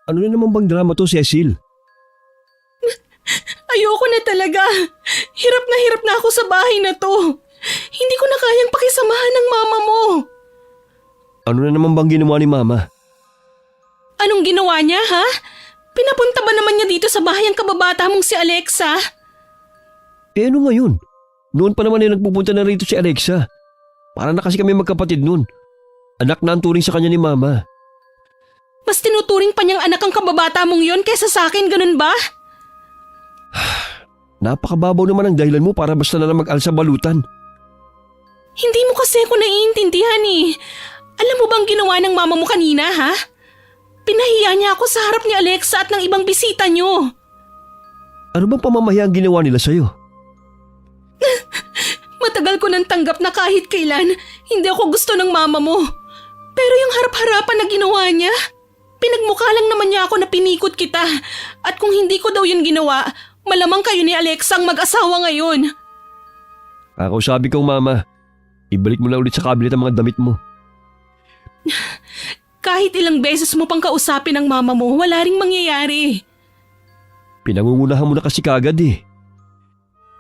Ano na naman bang drama to, Cecil? Ayoko na talaga. Hirap na ako sa bahay na to. Hindi ko na kayang pakisamahan ng mama mo. Ano na naman bang ginawa ni Mama? Anong ginawa niya, ha? Pinapunta ba naman niya dito sa bahay ang kababata mong si Alexa? Eh ano ngayon? Noon pa naman nagpupunta na rito si Alexa. Para na kasi kami magkapatid noon. Anak na ang turing sa kanya ni Mama. Mas tinuturing pa niyang anak ang kababata mong yon kaysa sa akin, ganun ba? Napakababaw naman ang dahilan mo para basta na lang mag-alsa balutan. Hindi mo kasi ako naiintindihan eh. Alam mo bang ginawa ng mama mo kanina, ha? Pinahiya niya ako sa harap ni Alexa at ng ibang bisita niyo. Ano bang pamamahiya ang ginawa nila sa'yo? Matagal ko nang tanggap na kahit kailan, hindi ako gusto ng mama mo. Pero yung harap-harapan na ginawa niya, pinagmukha lang naman niya ako na pinikot kita. At kung hindi ko daw yun ginawa, malamang kayo ni Alexa ang mag-asawa ngayon. Ako sabi kong Mama, ibalik mo na ulit sa cabinet ang mga damit mo. Kahit ilang beses mo pang kausapin ang mama mo, wala ring mangyayari. Pinangungunahan mo na kasi kagad eh.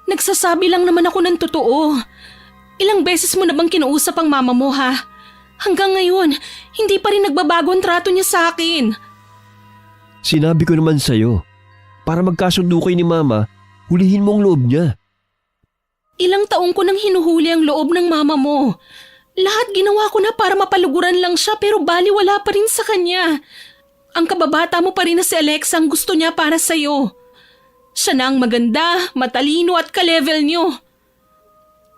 Nagsasabi lang naman ako ng totoo. Ilang beses mo na bang kinausap ang mama mo, ha? Hanggang ngayon, hindi pa rin nagbabago ang trato niya sa akin. Sinabi ko naman sa'yo, para magkasundo kayo ni Mama, hulihin mo ang loob niya. Ilang taong ko nang hinuhuli ang loob ng mama mo. Lahat ginawa ko na para mapaluguran lang siya pero baliwala pa rin sa kanya. Ang kababata mo pa rin na si Alexa ang gusto niya para sa'yo. Siya na ang maganda, matalino at ka-level niyo.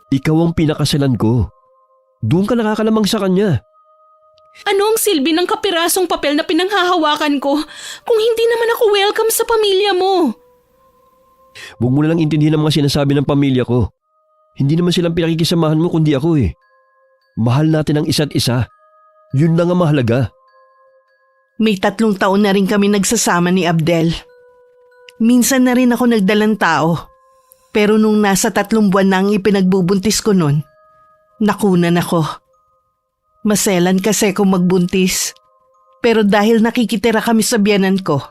Ikaw ang pinakasalan ko. Doon ka nakakalamang sa kanya. Ano ang silbi ng kapirasong papel na pinanghahawakan ko kung hindi naman ako welcome sa pamilya mo? Huwag mo na lang intindihin ang mga sinasabi ng pamilya ko. Hindi naman silang pinakikisamahan mo kundi ako eh. Mahal natin ang isa't isa. Yun lang ang mahalaga. May 3 taon na rin kami nagsasama ni Abdel. Minsan na rin ako nagdalang tao. Pero nung nasa 3 buwan na ang ipinagbubuntis ko nun, nakunan ako. Maselan kasi kung magbuntis. Pero dahil nakikitira kami sa biyanan ko,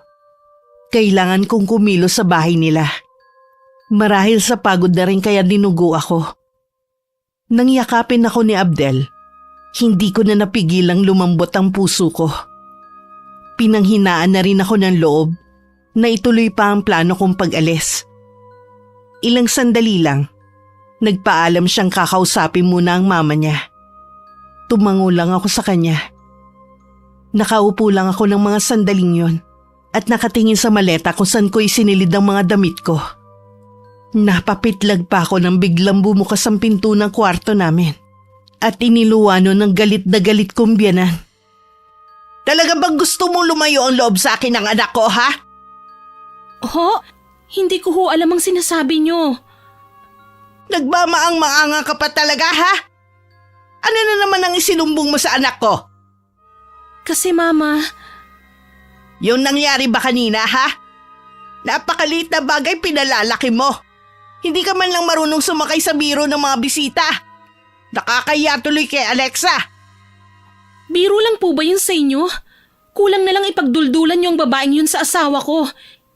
kailangan kong kumilos sa bahay nila. Marahil sa pagod na rin kaya dinugo ako. Nang yakapin ako ni Abdel, hindi ko na napigilang lumambot ang puso ko. Pinanghinaan na rin ako ng loob na ituloy pa ang plano kong pag-alis. Ilang sandali lang, nagpaalam siyang kakausapin muna ang mama niya. Tumango lang ako sa kanya. Nakaupo lang ako ng mga sandaling yon at nakatingin sa maleta kung saan ko isinilid ang mga damit ko. Napapitlag pa ako nang biglang bumukas ang pinto ng kwarto namin at iniluwano ng galit na galit kong biyanan. Talaga bang gusto mo lumayo ang loob sa akin ng anak ko, ha? Ho? Hindi ko ho alam ang sinasabi niyo. Nagmamaang-maanga ka pa talaga, ha? Ano na naman ang isinumbong mo sa anak ko? Kasi mama, Yung nangyari ba kanina, ha? Napakaliit na bagay pinalalaki mo. Hindi ka man lang marunong sumakay sa biro ng mga bisita. Nakakahiya tuloy kay Alexa. biro lang po ba yun sa inyo? Kulang na lang ipagduldulan niyo ang babaeng yun sa asawa ko.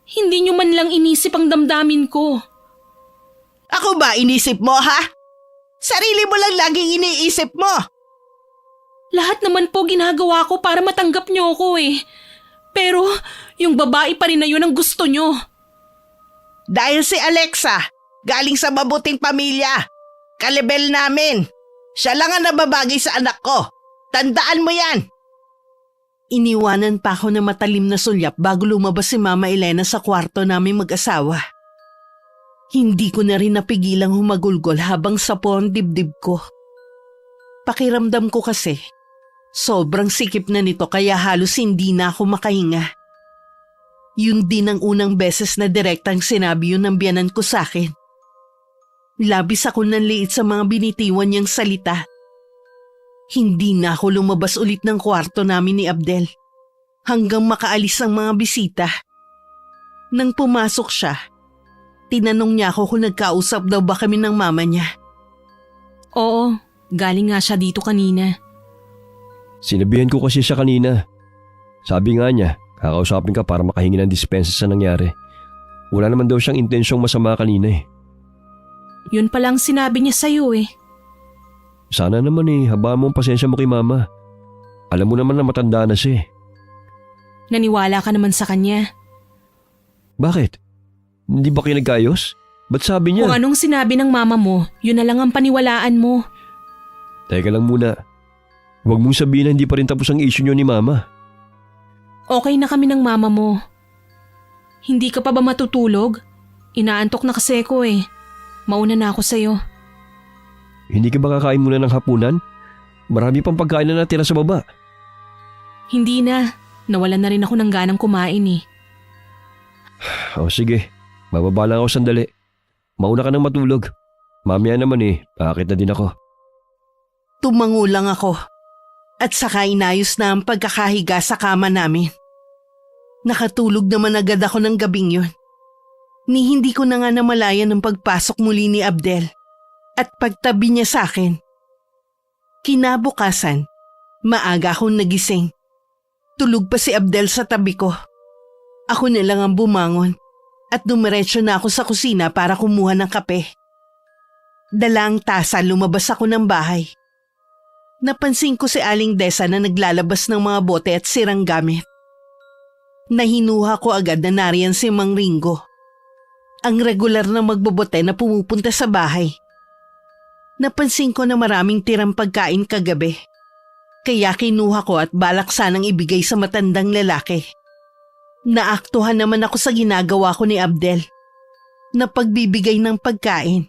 Hindi niyo man lang inisip ang damdamin ko. Ako ba inisip mo, ha? Sarili mo lang laging iniisip mo. Lahat naman po ginagawa ko para matanggap niyo ako eh. Pero yung babae pa rin na yun ang gusto niyo. Dahil si Alexa, galing sa mabuting pamilya. Kalebel namin. Siya lang ang nababagay sa anak ko. Tandaan mo yan. Iniwanan pa ako ng matalim na sulyap bago lumabas si Mama Elena sa kwarto namin mag-asawa. Hindi ko na rin napigilang humagulgol habang sapo ang dibdib ko. Pakiramdam ko kasi, sobrang sikip na nito kaya halos hindi na ako makahinga. Yun din ang unang beses na direktang sinabi yun ng biyanan ko sa akin. Labis ako nanliit sa mga binitiwan niyang salita. Hindi na ako lumabas ulit ng kwarto namin ni Abdel hanggang makaalis ang mga bisita. Nang pumasok siya, tinanong niya ako kung nagkausap daw ba kami ng mama niya. Oo, galing nga siya dito kanina. Sinabihan ko kasi siya kanina. Sabi nga niya, Kakausapin ka para makahingi ng dispensa sa nangyari. Wala naman daw siyang intensyong masama kanina eh. Yun palang sinabi niya sa'yo eh. Sana naman habaan mo ang pasensya mo kay mama. Alam mo naman na matanda na siya eh. Naniwala ka naman sa kanya. Bakit? Hindi ba kayo nagkaayos? Ba't sabi niya? Kung anong sinabi ng mama mo, yun na lang ang paniwalaan mo. Teka lang muna. Huwag mong sabihin na hindi pa rin tapos ang issue niyo ni mama. Okay na kami ng mama mo. Hindi ka pa ba matutulog? Inaantok na kasi ako eh. Mauna na ako sa'yo. Hindi ka ba kakain muna ng hapunan? Marami pang pagkain na natira sa baba. Hindi na. Nawalan na rin ako ng ganang kumain eh. O sige, bababa lang ako sandali. Mauna ka nang matulog. Mamaya naman paakit na din ako. Tumango lang ako. At saka inayos na ang pagkakahiga sa kama namin. Nakatulog naman agad ako ng gabing yun. Ni hindi ko na nga namalayan ang pagpasok muli ni Abdel at pagtabi niya sa akin. Kinabukasan, maaga akong nagising. Tulog pa si Abdel sa tabi ko. Ako na lang ang bumangon at dumiretso na ako sa kusina para kumuha ng kape. Dala ang tasa, lumabas ako ng bahay. Napansin ko si Aling Desa na naglalabas ng mga bote at sirang gamit. Nahinuha ko agad na nariyan si Mang Ringo. Ang regular na magbobote na pumupunta sa bahay. Napansin ko na maraming tirang pagkain kagabi. Kaya kinuha ko at balak sanang ibigay sa matandang lalaki. Naaktuhan naman ako sa ginagawa ko ni Abdel. Na pagbibigay ng pagkain.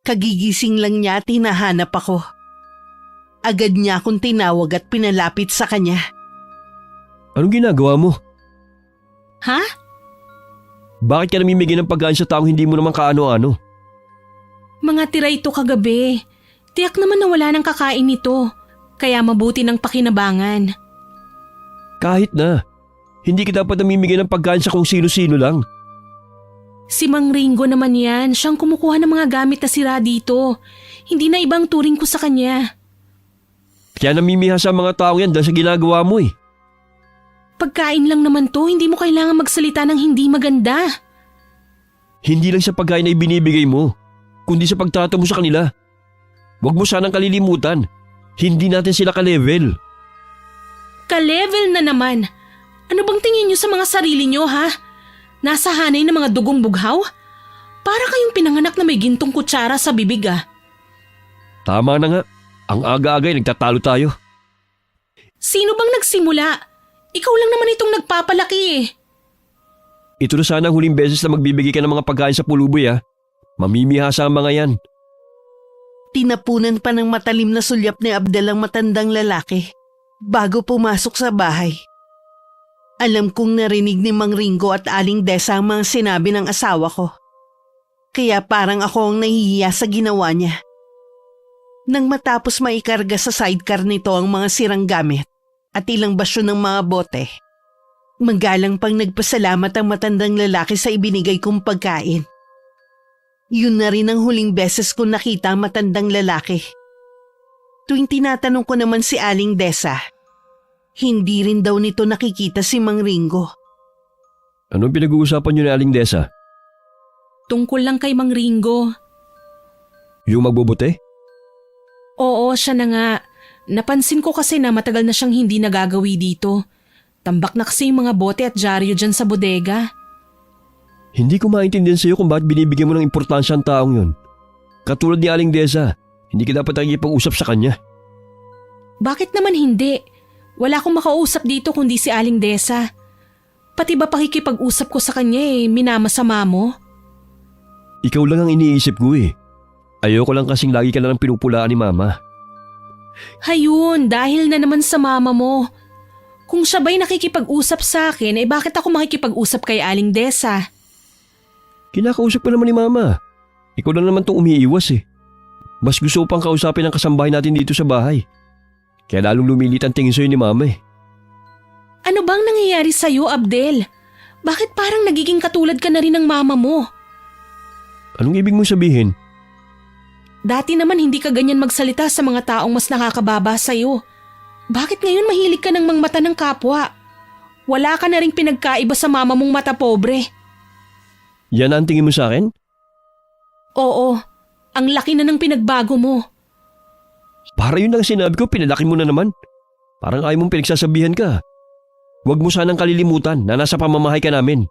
Kagigising lang niya at hinahanap ako. Agad niya akong tinawag at pinalapit sa kanya. Anong ginagawa mo? Ha? Bakit ka namimigay ng pagkain sa taong hindi mo naman kaano-ano? Mga tira ito kagabi. Tiyak naman na wala nang kakain nito. Kaya mabuti ng pakinabangan. Kahit na. Hindi ka dapat namimigay ng pagkain sa kung sino-sino lang. Si Mang Ringo naman yan. Siyang kumukuha ng mga gamit na sira dito. Hindi na ibang turing ko sa kanya. Kaya namimiha sa mga tao yan dahil sa ginagawa mo eh. Pagkain lang naman to, hindi mo kailangan magsalita ng hindi maganda. Hindi lang sa pagkain na ibinibigay mo, kundi sa pagtrato mo sa kanila. Huwag mo sanang kalilimutan. Hindi natin sila ka-level. Ka-level na naman. Ano bang tingin nyo sa mga sarili nyo ha? Nasa hanay ng mga dugong bughaw? Para kayong pinanganak na may gintong kutsara sa bibig ah. Tama na nga. Ang aga-agay nagtatalo tayo. Sino bang nagsimula? Ikaw lang naman itong nagpapalaki eh. Ito na sana ang huling beses na magbibigay ka ng mga pagkain sa puluboy ha. Mamimihasa ang mga yan. Tinapunan pa ng matalim na sulyap ni Abdel ang matandang lalaki bago pumasok sa bahay. Alam kong narinig ni Mang Ringo at Aling Desa ang mga sinabi ng asawa ko. Kaya parang ako ang nahihiya sa ginawa niya. Nang matapos maikarga sa sidecar nito ang mga sirang gamit at ilang basyo ng mga bote, magalang pang nagpasalamat ang matandang lalaki sa ibinigay kong pagkain. Yun na rin ang huling beses ko nakita ang matandang lalaki. Tuwing tinatanong ko naman si Aling Desa, hindi rin daw nito nakikita si Mang Ringo. Anong pinag-uusapan niyo ni Aling Desa? Tungkol lang kay Mang Ringo. Yung magbobote? Oo, siya na nga. Napansin ko kasi na matagal na siyang hindi nagagawi dito. Tambak na kasi yung mga bote at dyaryo dyan sa bodega. Hindi ko maintindihan sa'yo kung bakit binibigyan mo ng importansya ang taong yun. Katulad ni Aling Desa, hindi ka dapat nakikipag-usap sa kanya. Bakit naman hindi? Wala akong makausap dito kundi si Aling Desa. Pati ba pakikipag-usap ko sa kanya minamasama mo? Ikaw lang ang iniisip ko eh. Ayoko lang kasing lagi ka na lang pinupulaan ni mama. Hayun, dahil na naman sa mama mo. Kung siya ba'y nakikipag-usap sa akin, bakit ako makikipag-usap kay Aling Desa? Kinakausap ka naman ni mama. Ikaw lang naman tong umiiwas eh. Mas gusto ko pang kausapin ang kasambahay natin dito sa bahay. Kaya lalong lumilit ang tingin sa'yo ni mama eh. Ano bang nangyayari sa'yo, Abdel? Bakit parang nagiging katulad ka na rin ng mama mo? Anong ibig mong sabihin? Dati naman hindi ka ganyan magsalita sa mga taong mas nakakababa sa'yo. Bakit ngayon mahilig ka ng mangmata ng kapwa? Wala ka na ring pinagkaiba sa mama mong mata pobre. Yan ang tingin mo sa akin? Oo, ang laki na ng pinagbago mo. Para yun ang sinabi ko, pinalaki mo na naman. Parang ayaw mong pinagsasabihan ka. Huwag mo sanang kalilimutan na nasa pamamahay ka namin.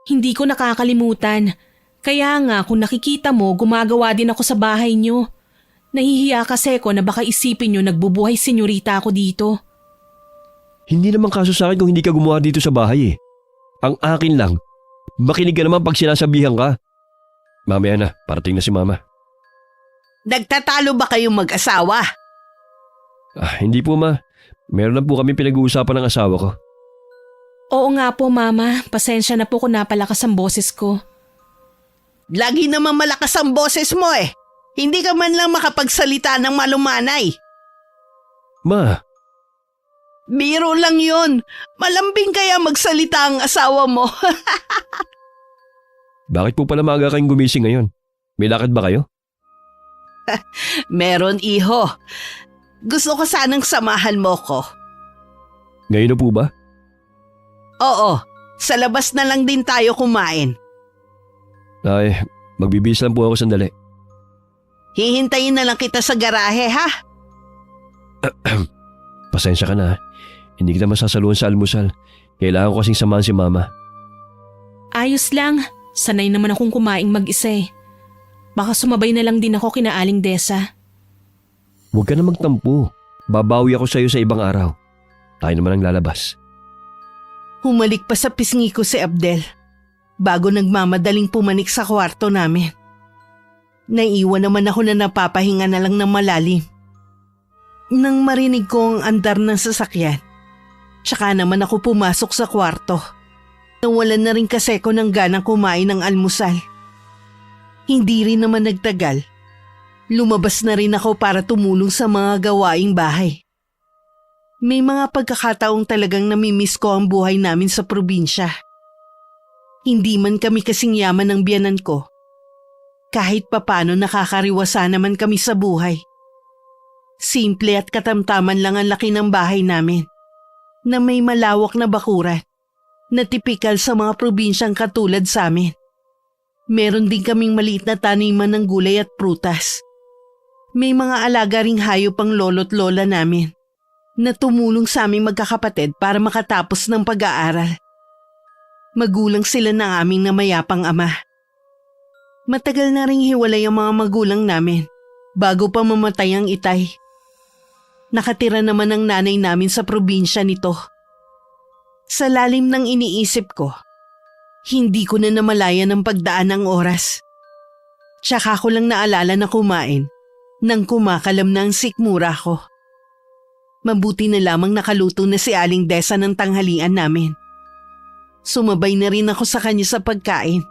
Hindi ko nakakalimutan. Kaya nga kung nakikita mo, gumagawa din ako sa bahay niyo. Nahihiya kasi ko na baka isipin niyo nagbubuhay senyorita ako dito. Hindi naman kaso sa akin kung hindi ka gumawa dito sa bahay eh. Ang akin lang, makinig ka naman pag sinasabihan ka. Mamaya na, parating na si mama. Nagtatalo ba kayong mag-asawa? Hindi po ma. Meron na po kami pinag-uusapan ng asawa ko. Oo nga po mama, pasensya na po kung napalakas ang boses ko. Lagi naman malakas ang boses mo eh. Hindi ka man lang makapagsalita ng malumanay. Ma, Biro lang yun. Malambing kaya magsalita ang asawa mo. bakit po pala maaga kayong gumising ngayon? May lakad ba kayo? Meron, iho. Gusto ko sanang samahan mo ko. Ngayon na po ba? Oo, sa labas na lang din tayo kumain. Ay, magbibihis lang po ako sandali. Hihintayin na lang kita sa garahe, ha? Pasensya ka na. Hindi kita masasaluhan sa almusal. Kailangan ko kasing samahan si mama. Ayos lang, sanay naman akong kumaing mag-isa eh. Baka sumabay na lang din ako kina Aling Desa. Huwag ka na magtampo. Babawi ako sa iyo sa ibang araw. Tayo naman ang lalabas. Humalik pa sa pisngi ko si Abdel bago nagmamadaling pumanik sa kwarto namin. Naiwan naman ako na napapahinga na lang ng malalim. Nang marinig ko ang andar ng sasakyan, tsaka naman ako pumasok sa kwarto. Nawalan na rin kasi ko ng ganang kumain ng almusal. Hindi rin naman nagtagal. Lumabas na rin ako para tumulong sa mga gawaing bahay. May mga pagkakataong talagang namimiss ko ang buhay namin sa probinsya. Hindi man kami kasing yaman ng biyanan ko. Kahit papano nakakariwasa naman kami sa buhay. Simple at katamtaman lang ang laki ng bahay namin na may malawak na bakuran na tipikal sa mga probinsyang katulad sa amin. Meron din kaming maliit na taniman ng gulay at prutas. May mga alaga ring hayop ang lolo't lola namin na tumulong sa aming magkakapatid para makatapos ng pag-aaral. Magulang sila ng aming namayapang ama. Matagal na ring hiwalay ang mga magulang namin bago pa mamatay ang itay. Nakatira naman ang nanay namin sa probinsya nito. Sa lalim ng iniisip ko, hindi ko na namalayan ang pagdaan ng oras. Tsaka ko lang naalala na kumain nang kumakalam na ang sikmura ko. Mabuti na lamang nakaluto na si Aling Desa ng tanghalian namin. Sumabay na rin ako sa kanya sa pagkain.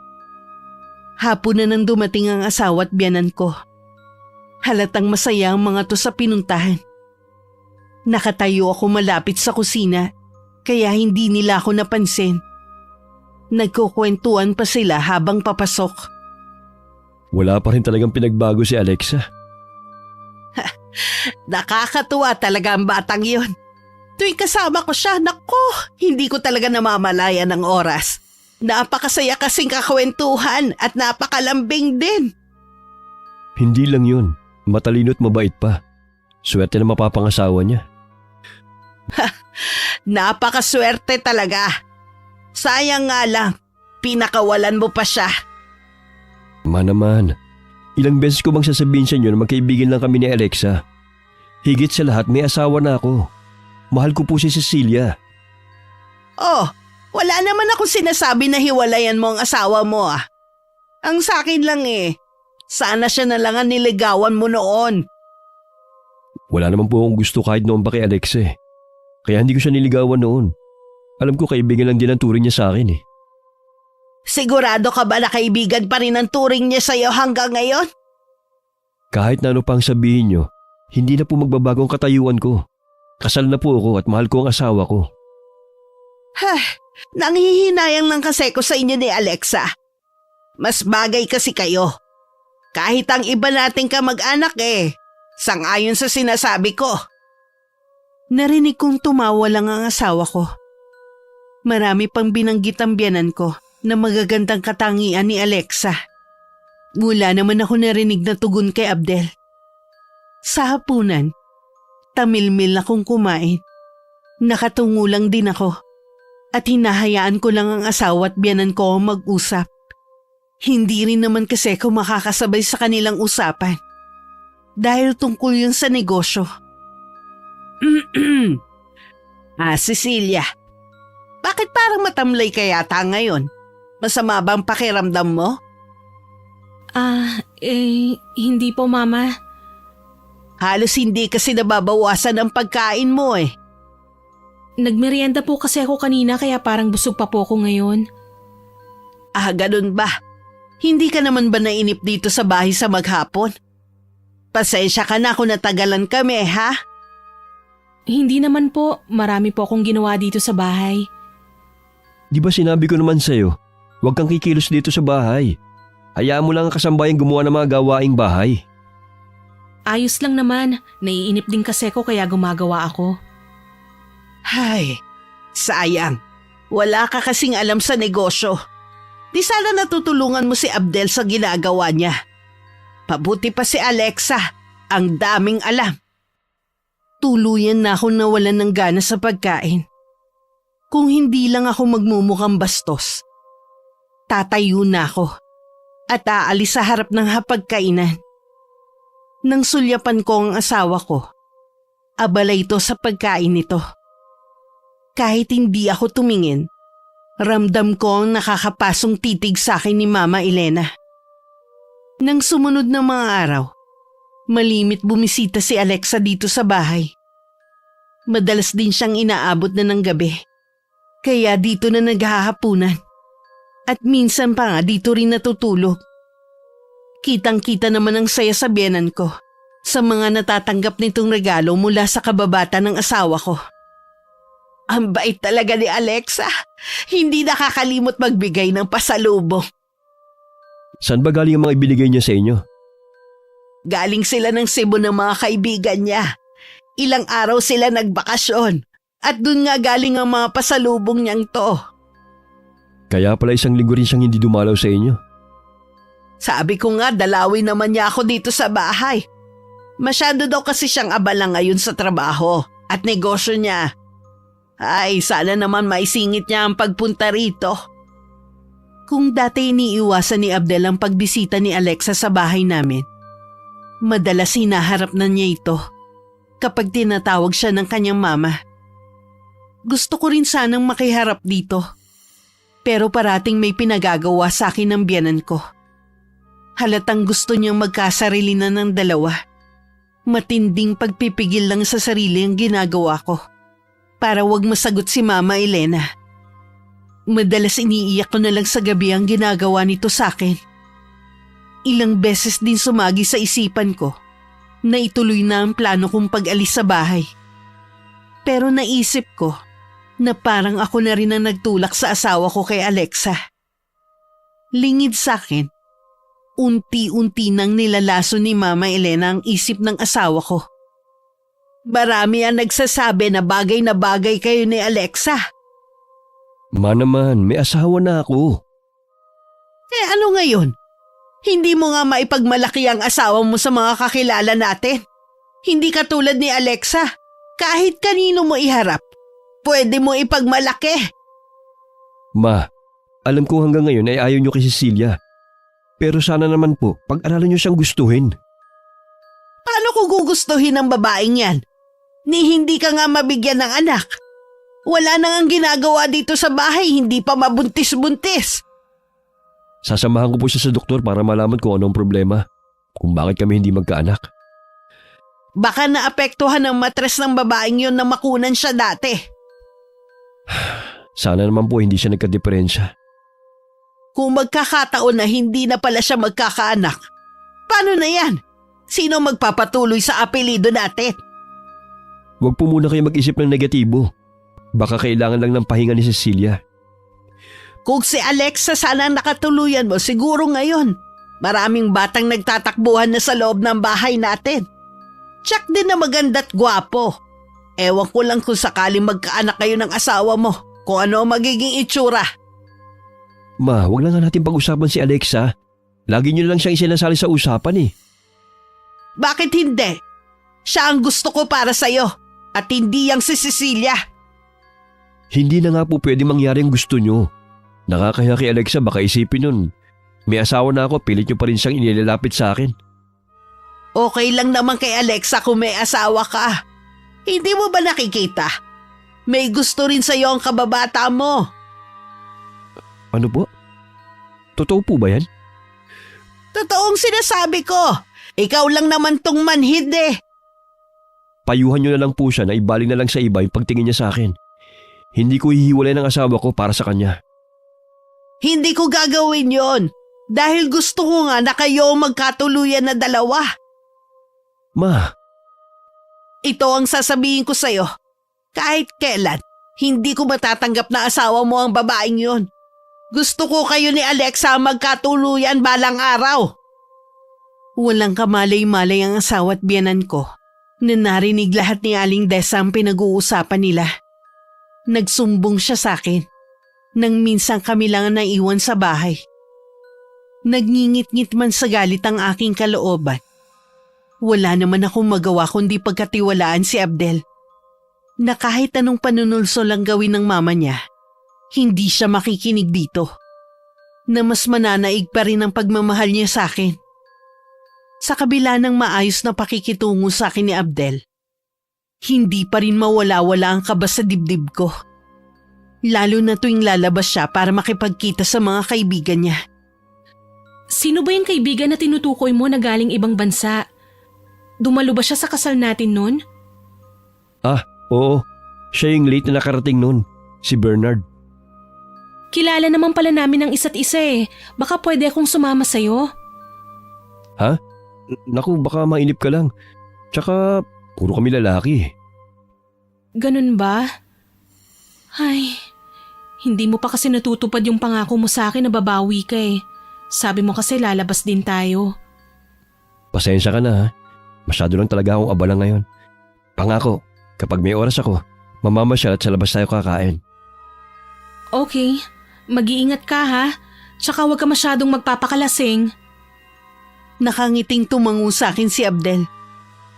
Hapon na nang dumating ang asawa at biyanan ko. Halatang masaya ang mga to sa pinuntahan. Nakatayo ako malapit sa kusina kaya hindi nila ako napansin. Nagkukwentuhan pa sila habang papasok. Wala pa rin talagang pinagbago si Alexa. Nakakatuwa talaga ang batang yun. Tuwing kasama ko siya, naku, hindi ko talaga namamalayan ng oras. Napakasaya kasing kakwentuhan at napakalambing din. Hindi lang yun. Matalino't mabait pa. Swerte na mapapangasawa niya. Napakaswerte talaga. Sayang nga lang, pinakawalan mo pa siya. Ma naman, ilang beses ko bang sasabihin sa inyo na magkaibigan lang kami ni Alexa? Higit sa lahat, may asawa na ako. Mahal ko po si Cecilia. Oh, wala naman akong sinasabi na hiwalayan mo ang asawa mo ah. Ang sakin lang sana siya na lang ang niligawan mo noon. Wala naman po akong gusto kahit noon pa kay Alexa eh. Kaya hindi ko siya niligawan noon. Alam ko kaibigan lang din ang turing niya sa akin eh. Sigurado ka ba na kaibigan pa rin ang turing niya sa'yo hanggang ngayon? Kahit na ano pang sabihin niyo, hindi na po magbabago ang katayuan ko. Kasal na po ako at mahal ko ang asawa ko. Nanghihinayang lang kasi ko sa inyo ni Alexa. Mas bagay kasi kayo. Kahit ang iba nating kamag-anak sang-ayon sa sinasabi ko. Narinig kong tumawa lang ang asawa ko. Marami pang binanggit ang biyanan ko na magagandang katangian ni Alexa. Wala naman ako narinig na tugon kay Abdel. Sa hapunan, tamilmil akong kumain. Nakatungo lang din ako at hinahayaan ko lang ang asawa at biyanan ko ang mag-usap. Hindi rin naman kasi ako makakasabay sa kanilang usapan dahil tungkol yun sa negosyo. Cecilia, bakit parang matamlay ka yata ngayon? Masama bang pakiramdam mo? Hindi po, Mama. Halos hindi kasi nababawasan ang pagkain mo eh. Nagmerienda po kasi ako kanina kaya parang busog pa po ako ngayon. Ganun ba? Hindi ka naman ba nainip dito sa bahay sa maghapon? Pasensya ka na kung natagalan kami, ha? Hindi naman po. Marami po akong ginawa dito sa bahay. Di ba sinabi ko naman sa'yo, huwag kang kikilos dito sa bahay. Hayaan mo lang ang kasambayang gumawa ng mga gawaing bahay. Ayos lang naman. Naiinip din kasi ako kaya gumagawa ako. Ay, sayang. Wala ka kasing alam sa negosyo. Di sana natutulungan mo si Abdel sa ginagawa niya. Pabuti pa si Alexa, ang daming alam. Tuluyan na akong nawalan ng gana sa pagkain. Kung hindi lang ako magmumukhang bastos, tatayo na ako at aalis sa harap ng hapagkainan. Nang sulyapan ko ang asawa ko, abala ito sa pagkain nito. Kahit hindi ako tumingin, ramdam ko ang nakakapasong titig sa akin ni Mama Elena. Nang sumunod na mga araw, malimit bumisita si Alexa dito sa bahay. Madalas din siyang inaabot na ng gabi, kaya dito na naghahapunan. At minsan pa nga dito rin natutulog. Kitang-kita naman ang saya sa biyenan ko sa mga natatanggap nitong regalo mula sa kababata ng asawa ko. Ang bait talaga ni Alexa. Hindi nakakalimot magbigay ng pasalubong. Saan ba galing ang mga ibinigay niya sa inyo? Galing sila ng Cebu ng mga kaibigan niya. Ilang araw sila nagbakasyon. At dun nga galing ang mga pasalubong niyang to. Kaya pala isang linggo rin siyang hindi dumalaw sa inyo. Sabi ko nga dalawin naman niya ako dito sa bahay. Masyado daw kasi siyang abala ngayon sa trabaho at negosyo niya. Ay, sana naman maisingit niya ang pagpunta rito. Kung dati iniiwasan ni Abdel ang pagbisita ni Alexa sa bahay namin, madalas hinaharap na niya ito kapag tinatawag siya ng kanyang mama. Gusto ko rin sanang makiharap dito, pero parating may pinagagawa sa akin ng biyanan ko. Halatang gusto niyang magkasarili na ng dalawa. Matinding pagpipigil lang sa sarili ang ginagawa ko para wag masagot si Mama Elena. Madalas iniiyak ko na lang sa gabi ang ginagawa nito sa akin. Ilang beses din sumagi sa isipan ko na ituloy na ang plano kong pag-alis sa bahay. Pero naisip ko na parang ako na rin ang nagtulak sa asawa ko kay Alexa. Lingid sa akin, unti-unti nang nilalaso ni Mama Elena ang isip ng asawa ko. Marami ang nagsasabi na bagay kayo ni Alexa. Ma naman, may asawa na ako. Ano ngayon? Hindi mo nga maipagmalaki ang asawa mo sa mga kakilala natin. Hindi katulad ni Alexa. Kahit kanino mo iharap, pwede mo ipagmalaki. Ma, alam ko hanggang ngayon ay ayaw niyo kay Cecilia. Pero sana naman po, pag-aralan niyo siyang gustuhin. Paano ko gugustuhin ang babaeng yan? Ni hindi ka nga mabigyan ng anak. Wala nang ang ginagawa dito sa bahay, hindi pa mabuntis-buntis. Sasamahan ko po siya sa doktor para malaman kung anong problema. Kung bakit kami hindi magkaanak. Baka naapektuhan ang matres ng babaeng yon na makunan siya dati. Sana naman po hindi siya nagka-diferensya. Kung magkakataon na hindi na pala siya magkakaanak, paano na yan? Sino magpapatuloy sa apelido natin? Huwag po muna kayo mag-isip ng negatibo. Baka kailangan lang ng pahinga ni Cecilia. Kung si Alexa sana ang nakatuluyan mo, siguro ngayon, maraming batang nagtatakbuhan na sa loob ng bahay natin. Tsak din na maganda't gwapo. Ewan ko lang kung sakaling magkaanak kayo ng asawa mo, kung ano ang magiging itsura. Ma, wag na nga natin pag-usapan si Alexa. Lagi niyo lang siyang isinasali sa usapan eh. Bakit hindi? Siya ang gusto ko para sa'yo at hindi yang si Cecilia. Hindi na nga po pwede mangyari ang gusto niyo. Nakakahiya kay Alexa, baka isipin nun. May asawa na ako, pilit niyo pa rin siyang inilalapit sa akin. Okay lang naman kay Alexa kung may asawa ka. Hindi mo ba nakikita? May gusto rin sa'yo ang kababata mo. Ano po? Totoo po ba yan? Totoong sinasabi ko. Ikaw lang naman tong manhid eh. Payuhan niyo na lang po siya na ibaling na lang sa iba yung pagtingin niya sa akin. Hindi ko hihiwalay ng asawa ko para sa kanya. Hindi ko gagawin yon dahil gusto ko nga na kayo magkatuluyan na dalawa. Ma, Ito ang sasabihin ko sa'yo. Kahit kailan, hindi ko matatanggap na asawa mo ang babaeng yon. Gusto ko kayo ni Alexa magkatuluyan balang araw. Walang kamalay-malay ang asawa at biyanan ko na narinig lahat ni Aling Desa ang pinag-uusapan nila. Nagsumbong siya sa akin nang minsan kami lang ang naiwan sa bahay. Nagngingit-ngit man sa galit ang aking kalooban. Wala naman akong magawa kundi pagkatiwalaan si Abdel na kahit anong panunulsol ang gawin ng mama niya, hindi siya makikinig dito. Na mas mananaig pa rin ang pagmamahal niya sa akin. Sa kabila ng maayos na pakikitungo sa akin ni Abdel, hindi pa rin mawala-wala ang kaba sa dibdib ko. Lalo na tuwing lalabas siya para makipagkita sa mga kaibigan niya. Sino ba yung kaibigan na tinutukoy mo na galing ibang bansa? Dumalo ba siya sa kasal natin nun? Oo. Siya yung late na nakarating nun. Si Bernard. Kilala naman pala namin ang isa't isa eh. Baka pwede akong sumama sa'yo. Naku, baka mainip ka lang. Tsaka, puro kami lalaki. Ganun ba? Ay, hindi mo pa kasi natutupad yung pangako mo sa akin na babawi ka eh. Sabi mo kasi lalabas din tayo. Pasensya ka na ha. Masyado lang talaga akong abala ngayon. Pangako, kapag may oras ako, mamamasyal at sa labas tayo kakain. Okay, mag-iingat ka ha. Tsaka huwag ka masyadong magpapakalasing. Nakangiting tumango sa akin si Abdel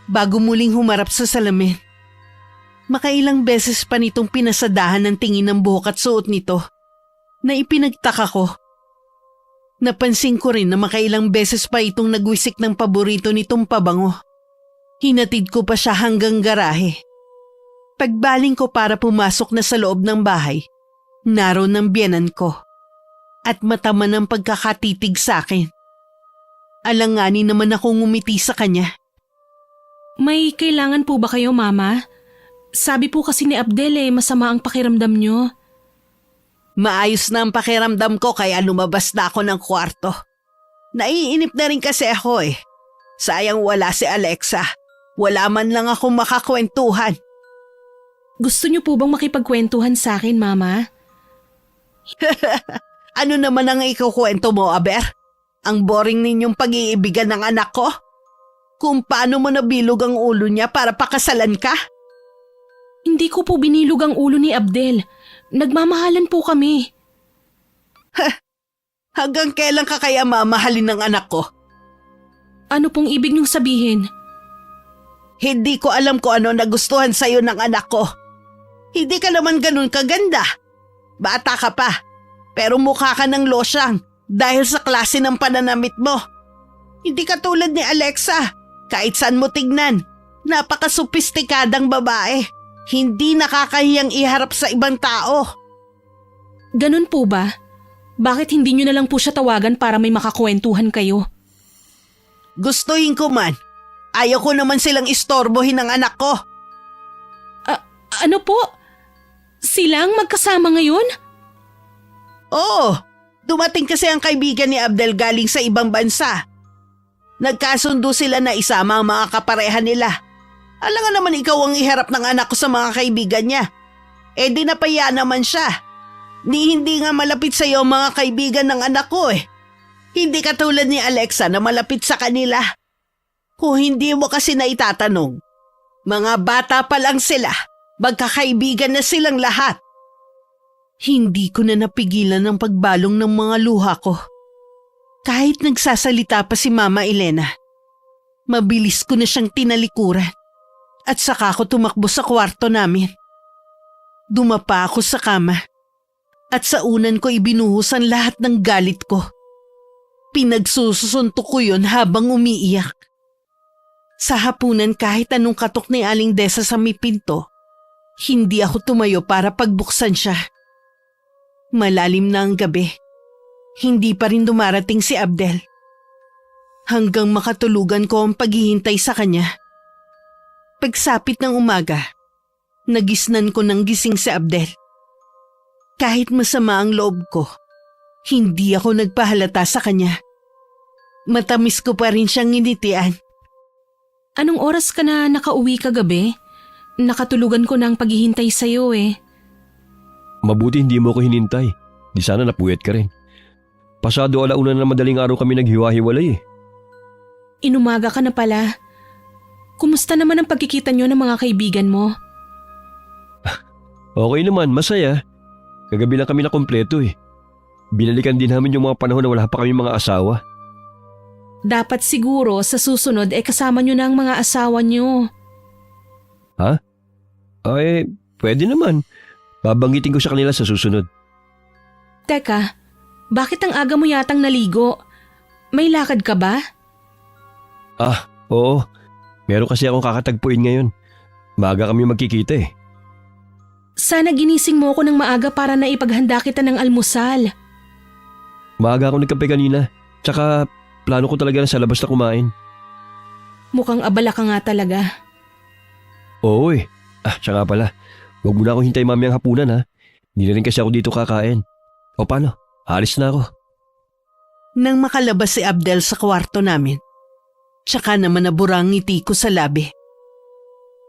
bago muling humarap sa salamin. Makailang beses pa nitong pinasadahan ng tingin ng buhok at suot nito na ipinagtaka ko. Napansin ko rin na makailang beses pa itong nagwisik ng paborito nitong pabango. Hinatid ko pa siya hanggang garahe. Pagbaling ko para pumasok na sa loob ng bahay, naroon ang biyanan ko at mataman ang pagkakatitig sa akin. Alanganin naman akong ngumiti sa kanya. May kailangan po ba kayo, Mama? Sabi po kasi ni Abdel masama ang pakiramdam nyo. Maayos na ang pakiramdam ko kaya lumabas na ako ng kwarto. Naiinip na rin kasi ako eh. Sayang wala si Alexa. Wala man lang akong makakwentuhan. Gusto nyo po bang makipagkwentuhan sa akin, Mama? Ano naman ang ikukwento mo, Aber? Ang boring ninyong pag-iibigan ng anak ko? Kung paano mo nabilog ang ulo niya para pakasalan ka? Hindi ko po binilog ang ulo ni Abdel. Nagmamahalan po kami. Hanggang kailan ka kaya mamahalin ng anak ko? Ano pong ibig niyong sabihin? Hindi ko alam kung ano nagustuhan sa'yo ng anak ko. Hindi ka naman ganun kaganda. Bata ka pa, pero mukha ka ng losyang dahil sa klase ng pananamit mo. Hindi ka tulad ni Alexa, kahit saan mo tignan. Napakasophistikadang babae. Hindi nakakahiyang iharap sa ibang tao. Ganun po ba? Bakit hindi niyo na lang po siya tawagan para may makakwentuhan kayo? Gustuhin ko man. Ayaw ko naman silang istorbohin ng anak ko. Ano po? Silang magkasama ngayon? Oo, dumating kasi ang kaibigan ni Abdel galing sa ibang bansa. Nagkasundo sila na isama ang mga kapareha nila. Alam nga naman ikaw ang iharap ng anak ko sa mga kaibigan niya. Eh di napaya naman siya. Hindi nga malapit sa iyo mga kaibigan ng anak ko eh. Hindi katulad ni Alexa na malapit sa kanila. Kung hindi mo kasi na itatanong, mga bata pa lang sila, magkakaibigan na silang lahat. Hindi ko na napigilan ang pagbalong ng mga luha ko. Kahit nagsasalita pa si Mama Elena, mabilis ko na siyang tinalikuran at saka ako tumakbo sa kwarto namin. Dumapa ako sa kama at sa unan ko ibinuhusan lahat ng galit ko. Pinagsusuntok ko yun habang umiiyak. Sa hapunan kahit anong katok ni Aling Desa sa may pinto, hindi ako tumayo para pagbuksan siya. Malalim na ang gabi. Hindi pa rin dumarating si Abdel. Hanggang makatulugan ko ang paghihintay sa kanya. Pagsapit ng umaga, nagisnan ko ng gising si Abdel. Kahit masama ang loob ko, hindi ako nagpahalata sa kanya. Matamis ko pa rin siyang initian. Anong oras ka na nakauwi kagabi? Nakatulugan ko ng paghihintay sa'yo eh. Mabuti hindi mo ko hinintay. Di sana napuyat ka rin. Pasado 1:00 na madaling araw kami naghiwa-hiwalay eh. Inumaga ka na pala. Kumusta naman ang pagkikita niyo ng mga kaibigan mo? Okay naman, masaya. Kagabi lang kami na kompleto eh. Binalikan din namin yung mga panahon na wala pa kami mga asawa. Dapat siguro sa susunod kasama niyo na ang mga asawa niyo. Ha? Ay, pwede naman. Babanggitin ko sa kanila sa susunod. Teka, bakit ang aga mo yatang naligo? May lakad ka ba? Ah, oo. Meron kasi akong kakatagpuin ngayon. Maaga kami magkikita eh. Sana ginising mo ako ng maaga para na ipaghanda kita ng almusal. Maaga ako nagkape kanina. Tsaka plano ko talaga na sa labas na kumain. Mukhang abala ka nga talaga. Oo eh. Tsaka pala. Huwag mo na akong hintay mamayang hapunan ha. Hindi na rin kasi ako dito kakain. O paano? Alis na ako. Nang makalabas si Abdel sa kwarto namin, tsaka naman nabura ang ngiti ko sa labi.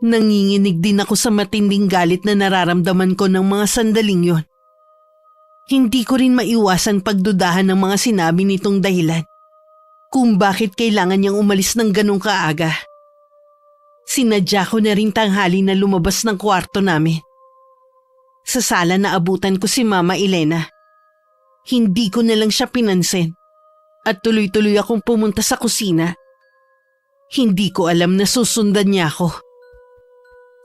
Nanginginig din ako sa matinding galit na nararamdaman ko ng mga sandaling yon. Hindi ko rin maiwasan pagdudahan ng mga sinabi nitong dahilan kung bakit kailangan niyang umalis ng ganong kaaga. Sinadya ko na rin tanghali na lumabas ng kwarto namin. Sa sala na abutan ko si Mama Elena. Hindi ko na lang siya pinansin at tuloy-tuloy akong pumunta sa kusina. Hindi ko alam na susundan niya ako.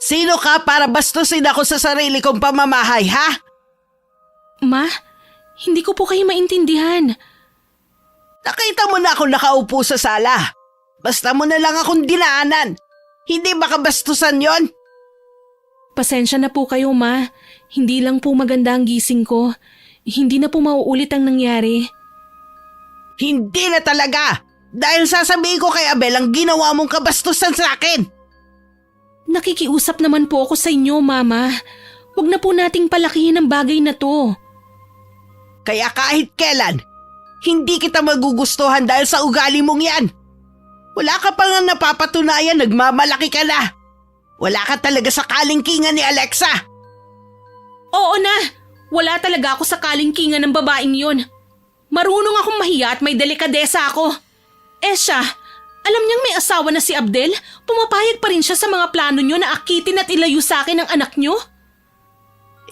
Sino ka para bastusin ako sa sarili kong pamamahay, ha? Ma, hindi ko po kayo maintindihan. Nakita mo na ako nakaupo sa sala. Basta mo na lang akong dinaanan. Hindi ba kabastusan yon? Pasensya na po kayo, Ma. Hindi lang po maganda ang gising ko. Hindi na po mauulit ang nangyari. Hindi na talaga! Dahil sasabihin ko kay Abel ang ginawa mong kabastusan sa akin! Nakikiusap naman po ako sa inyo, Mama. Huwag na po nating palakihin ang bagay na to. Kaya kahit kailan, hindi kita magugustuhan dahil sa ugali mong yan. Wala ka pa nga napapatunayan, nagmamalaki ka na. Wala ka talaga sa kalingkingan ni Alexa. Oo na, wala talaga ako sa kalingkingan ng babaeng yun. Marunong akong mahiya at may delikadesa ako. Siya, alam niyang may asawa na si Abdel, pumapayag pa rin siya sa mga plano niyo na akitin at ilayo sa akin ang anak niyo?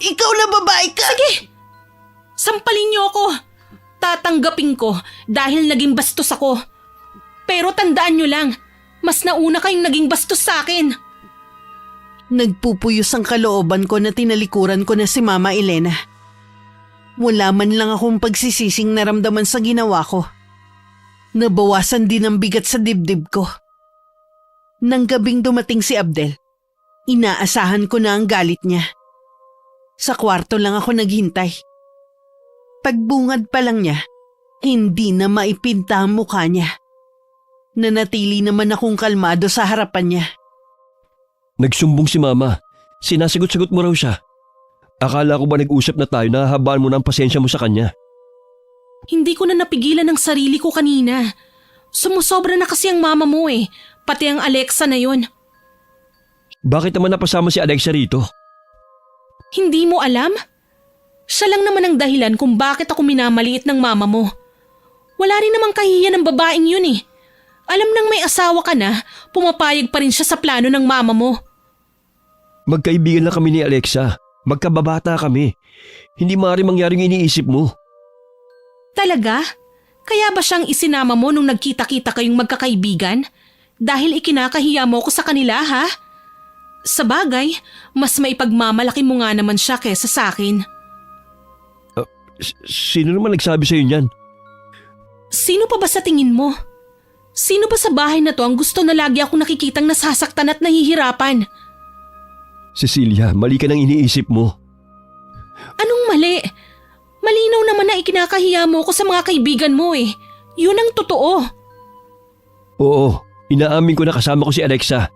Ikaw na babae ka! Sige, sampalin niyo ako. Tatanggapin ko dahil naging bastos ako. Pero tandaan niyo lang, mas nauna kayong naging bastos sa akin. Nagpupuyos ang kalooban ko na tinalikuran ko na si Mama Elena. Wala man lang akong pagsisising naramdaman sa ginawa ko. Nabawasan din ang bigat sa dibdib ko. Nang gabing dumating si Abdel, inaasahan ko na ang galit niya. Sa kwarto lang ako naghintay. Pagbungad pa lang niya, hindi na maipinta ang mukha niya. Nanatili naman akong kalmado sa harapan niya. Nagsumbong si Mama. Sinasagot-sagot mo raw siya. Akala ko ba nag-usap na tayo na habaan mo na ang pasensya mo sa kanya? Hindi ko na napigilan ang sarili ko kanina. Sumusobra na kasi ang mama mo eh. Pati ang Alexa na yon. Bakit naman napasama si Alexa rito? Hindi mo alam? Siya lang naman ang dahilan kung bakit ako minamaliit ng mama mo. Wala rin namang kahihiyan ng babaeng yun eh. Alam nang may asawa ka na, pumapayag pa rin siya sa plano ng mama mo. Magkaibigan lang kami ni Alexa. Magkababata kami. Hindi maaari mangyaring iniisip mo. Talaga? Kaya ba siyang isinama mo nung nagkita-kita kayong magkakaibigan? Dahil ikinakahiya mo ko sa kanila, ha? Sa bagay, mas maipagmamalaki mo nga naman siya kesa sa akin. Sino naman nagsabi sa'yo niyan? Sino pa ba sa tingin mo? Sino ba sa bahay na to ang gusto na lagi akong nakikitang nasasaktan at nahihirapan? Cecilia, mali ka ng iniisip mo. Anong mali? Malinaw naman na ikinakahiya mo ko sa mga kaibigan mo eh. Yun ang totoo. Oo, inaamin ko na kasama ko si Alexa.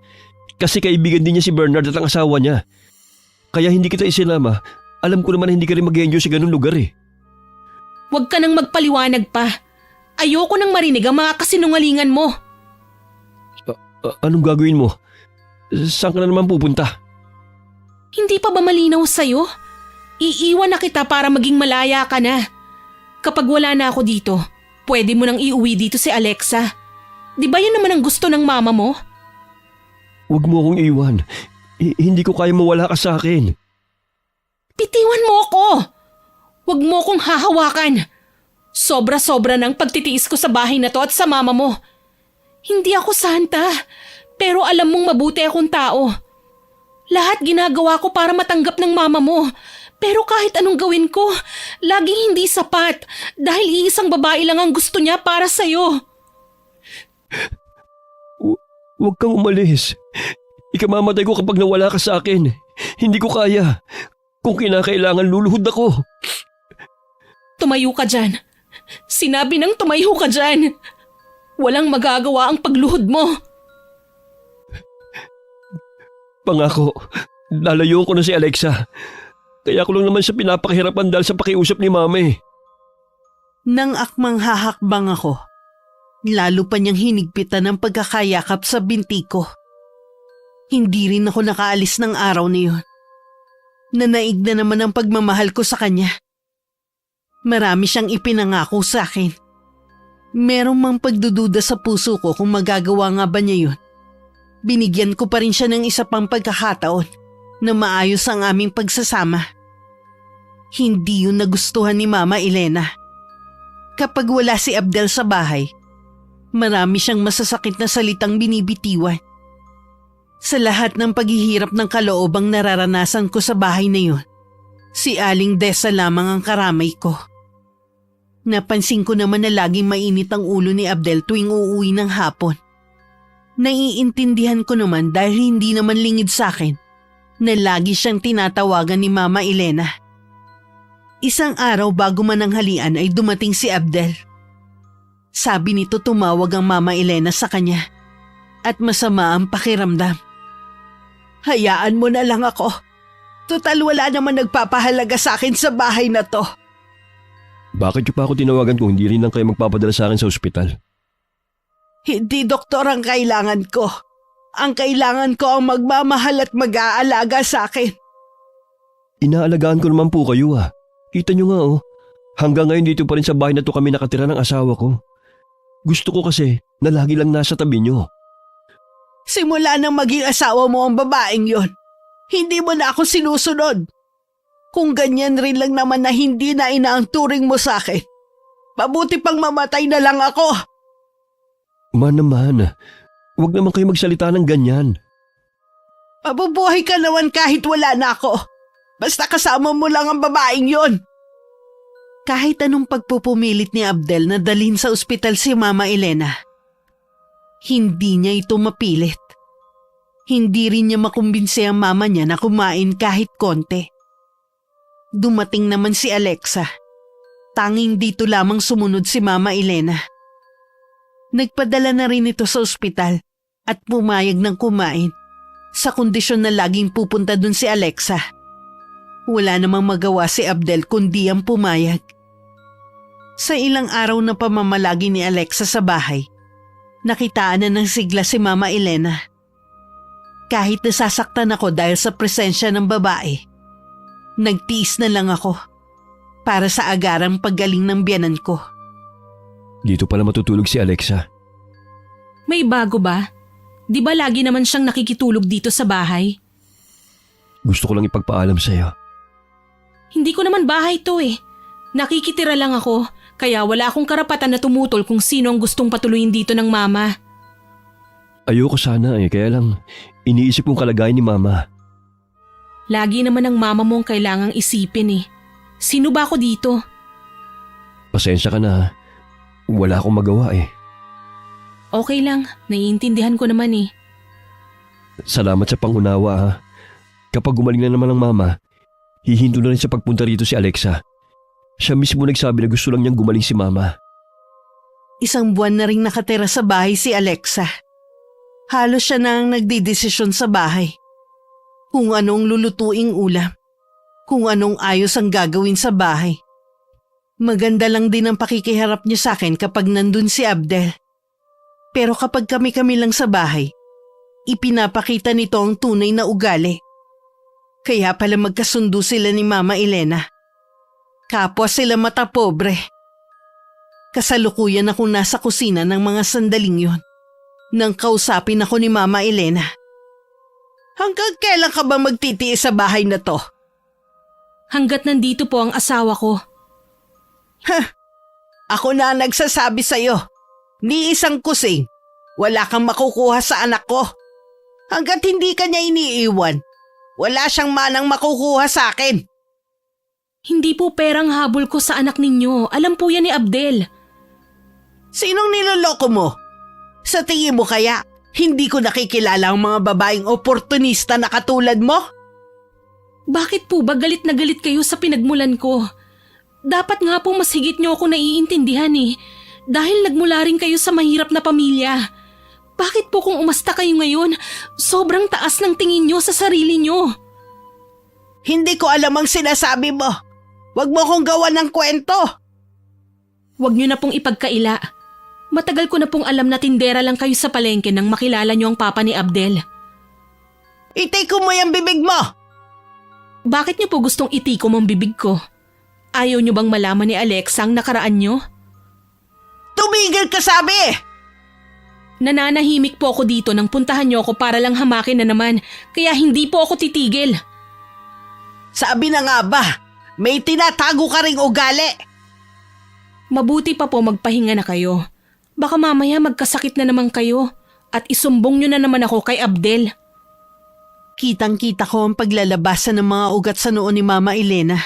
Kasi kaibigan din niya si Bernard at ang asawa niya. Kaya hindi kita isinama. Alam ko naman na hindi ka rin mag-enjoy sa ganung lugar eh. Huwag ka nang magpaliwanag pa. Ayoko nang marinig ang mga kasinungalingan mo. Anong gagawin mo? Saan ka na naman pupunta? Hindi pa ba malinaw sa'yo? Iiwan na kita para maging malaya ka na. Kapag wala na ako dito, pwede mo nang iuwi dito si Alexa. Di ba yun naman ang gusto ng mama mo? Huwag mo akong iwan. Hindi ko kaya mawala ka sa akin. Bitiwan mo ako! Huwag mo akong hahawakan. Sobra-sobra ng pagtitiis ko sa bahay na to at sa mama mo. Hindi ako santa, pero alam mong mabuti akong tao. Lahat ginagawa ko para matanggap ng mama mo. Pero kahit anong gawin ko, laging hindi sapat dahil iisang babae lang ang gusto niya para sa'yo. Huwag kang umalis. Ikamamatay ko kapag nawala ka sa akin. Hindi ko kaya. Kung kinakailangan, luluhod ako. Tumayo ka dyan. Sinabi nang tumayo ka dyan. Walang magagawa ang pagluhod mo. Pangako, lalayo ko na si Alexa. Kaya ko lang naman siya pinapakahirapan dahil sa pakiusap ni Mama eh. Nang akmang hahakbang ako, lalo pa niyang hinigpitan ang pagkakayakap sa binti ko. Hindi rin ako nakaalis ng araw na yun. Nanaig na naman ang pagmamahal ko sa kanya. Marami siyang ipinangako sa akin. Merong mang pagdududa sa puso ko kung magagawa nga ba niya yun. Binigyan ko pa rin siya ng isa pang pagkakataon na maayos ang aming pagsasama. Hindi yun nagustuhan ni Mama Elena. Kapag wala si Abdel sa bahay, marami siyang masasakit na salitang binibitiwan. Sa lahat ng paghihirap ng kaloobang nararanasan ko sa bahay na yun, si Aling Desa lamang ang karamay ko. Napansin ko naman na laging mainit ang ulo ni Abdel tuwing uuwi ng hapon. Naiintindihan ko naman dahil hindi naman lingid sa akin na lagi siyang tinatawagan ni Mama Elena. Isang araw bago mananghalian ay dumating si Abdel. Sabi nito tumawag ang Mama Elena sa kanya at masama ang pakiramdam. Hayaan mo na lang ako. Total wala naman nagpapahalaga sa akin sa bahay na to. Bakit niyo pa ako tinawagan kung hindi rin lang kayo magpapadala sa akin sa ospital? Hindi doktor ang kailangan ko. Ang kailangan ko ang magmamahal at mag-aalaga sa akin. Inaalagaan ko naman po kayo ah. Kita niyo nga oh. Hanggang ngayon dito pa rin sa bahay na to kami nakatira ng asawa ko. Gusto ko kasi na lagi lang nasa tabi niyo. Simula nang maging asawa mo ang babaeng yon, hindi mo na ako sinusunod. Kung ganyan rin lang naman na hindi na ang turing mo sa akin, mabuti pang mamatay na lang ako. Naman, huwag naman kayo magsalita ng ganyan. Mabubuhay ka naman kahit wala na ako. Basta kasama mo lang ang babaeng yon. Kahit anong pagpupumilit ni Abdel na dalhin sa ospital si Mama Elena, hindi niya ito mapilit. Hindi rin niya makumbinse ang mama niya na kumain kahit konti. Dumating naman si Alexa. Tanging dito lamang sumunod si Mama Elena. Nagpadala na rin ito sa ospital at pumayag ng kumain sa kondisyon na laging pupunta dun si Alexa. Wala namang magawa si Abdel kundi ang pumayag. Sa ilang araw na pamamalagi ni Alexa sa bahay, nakitaan na ng sigla si Mama Elena. Kahit nasasaktan ako dahil sa presensya ng babae, nagtiis na lang ako para sa agarang paggaling ng biyanan ko. Dito pala matutulog si Alexa. May bago ba? Di ba lagi naman siyang nakikitulog dito sa bahay? Gusto ko lang ipagpaalam sa'yo. Hindi ko naman bahay to eh. Nakikitira lang ako, kaya wala akong karapatan na tumutol kung sino ang gustong patuloyin dito ng mama. Ayoko sana kaya lang iniisip kong kalagayan ni Mama. Lagi naman ang mama mo ang kailangang isipin eh. Sino ba ako dito? Pasensya ka na ha. Wala akong magawa Okay lang, naiintindihan ko naman eh. Salamat sa pangunawa ha. Kapag gumaling na naman ang Mama, hihinto na rin sa pagpunta rito si Alexa. Siya mismo nagsabi na gusto lang niyang gumaling si Mama. 1 buwan na rin nakatira sa bahay si Alexa. Halos siya na ang nagdidesisyon sa bahay. Kung anong lulutuing ulam, kung anong ayos ang gagawin sa bahay. Maganda lang din ang pakikiharap niya sa akin kapag nandun si Abdel. Pero kapag kami-kami lang sa bahay, ipinapakita nito ang tunay na ugali. Kaya pala magkasundo sila ni Mama Elena. Kapwa sila mata pobre. Kasalukuyan akong nasa kusina ng mga sandaling yon nang kausapin ako ni Mama Elena. Hanggang kailan ka ba magtitiis sa bahay na to? Hanggat nandito po ang asawa ko. Ako na ang nagsasabi sa'yo. Ni isang kusing. Wala kang makukuha sa anak ko. Hanggat hindi ka niya iniiwan, wala siyang manang makukuha sa akin. Hindi po perang habol ko sa anak ninyo. Alam po yan ni Abdel. Sinong niloloko mo? Sa tingin mo kaya, hindi ko nakikilala ang mga babaeng oportunista na katulad mo? Bakit po ba galit na galit kayo sa pinagmulan ko? Dapat nga po mas higit niyo ako naiintindihan eh. Dahil nagmula rin kayo sa mahirap na pamilya. Bakit po kung umasta kayo ngayon, sobrang taas ng tingin niyo sa sarili niyo? Hindi ko alam ang sinasabi mo. Huwag mo kong gawan ng kwento. Huwag niyo na pong ipagkaila. Matagal ko na pong alam na tindera lang kayo sa palengke nang makilala niyo ang papa ni Abdel. Itiko mo yung bibig mo! Bakit niyo po gustong itiko ang bibig ko? Ayaw niyo bang malaman ni Alexa ang nakaraan niyo? Tumigil ka sabi! Nananahimik po ako dito nang puntahan niyo ako para lang hamakin na naman, kaya hindi po ako titigil. Sabi na nga ba, may tinatago ka ring ugali. Mabuti pa po magpahinga na kayo. Baka mamaya magkasakit na naman kayo at isumbong niyo na naman ako kay Abdel. Kitang-kita ko ang paglalabasan ng mga ugat sa noo ni Mama Elena.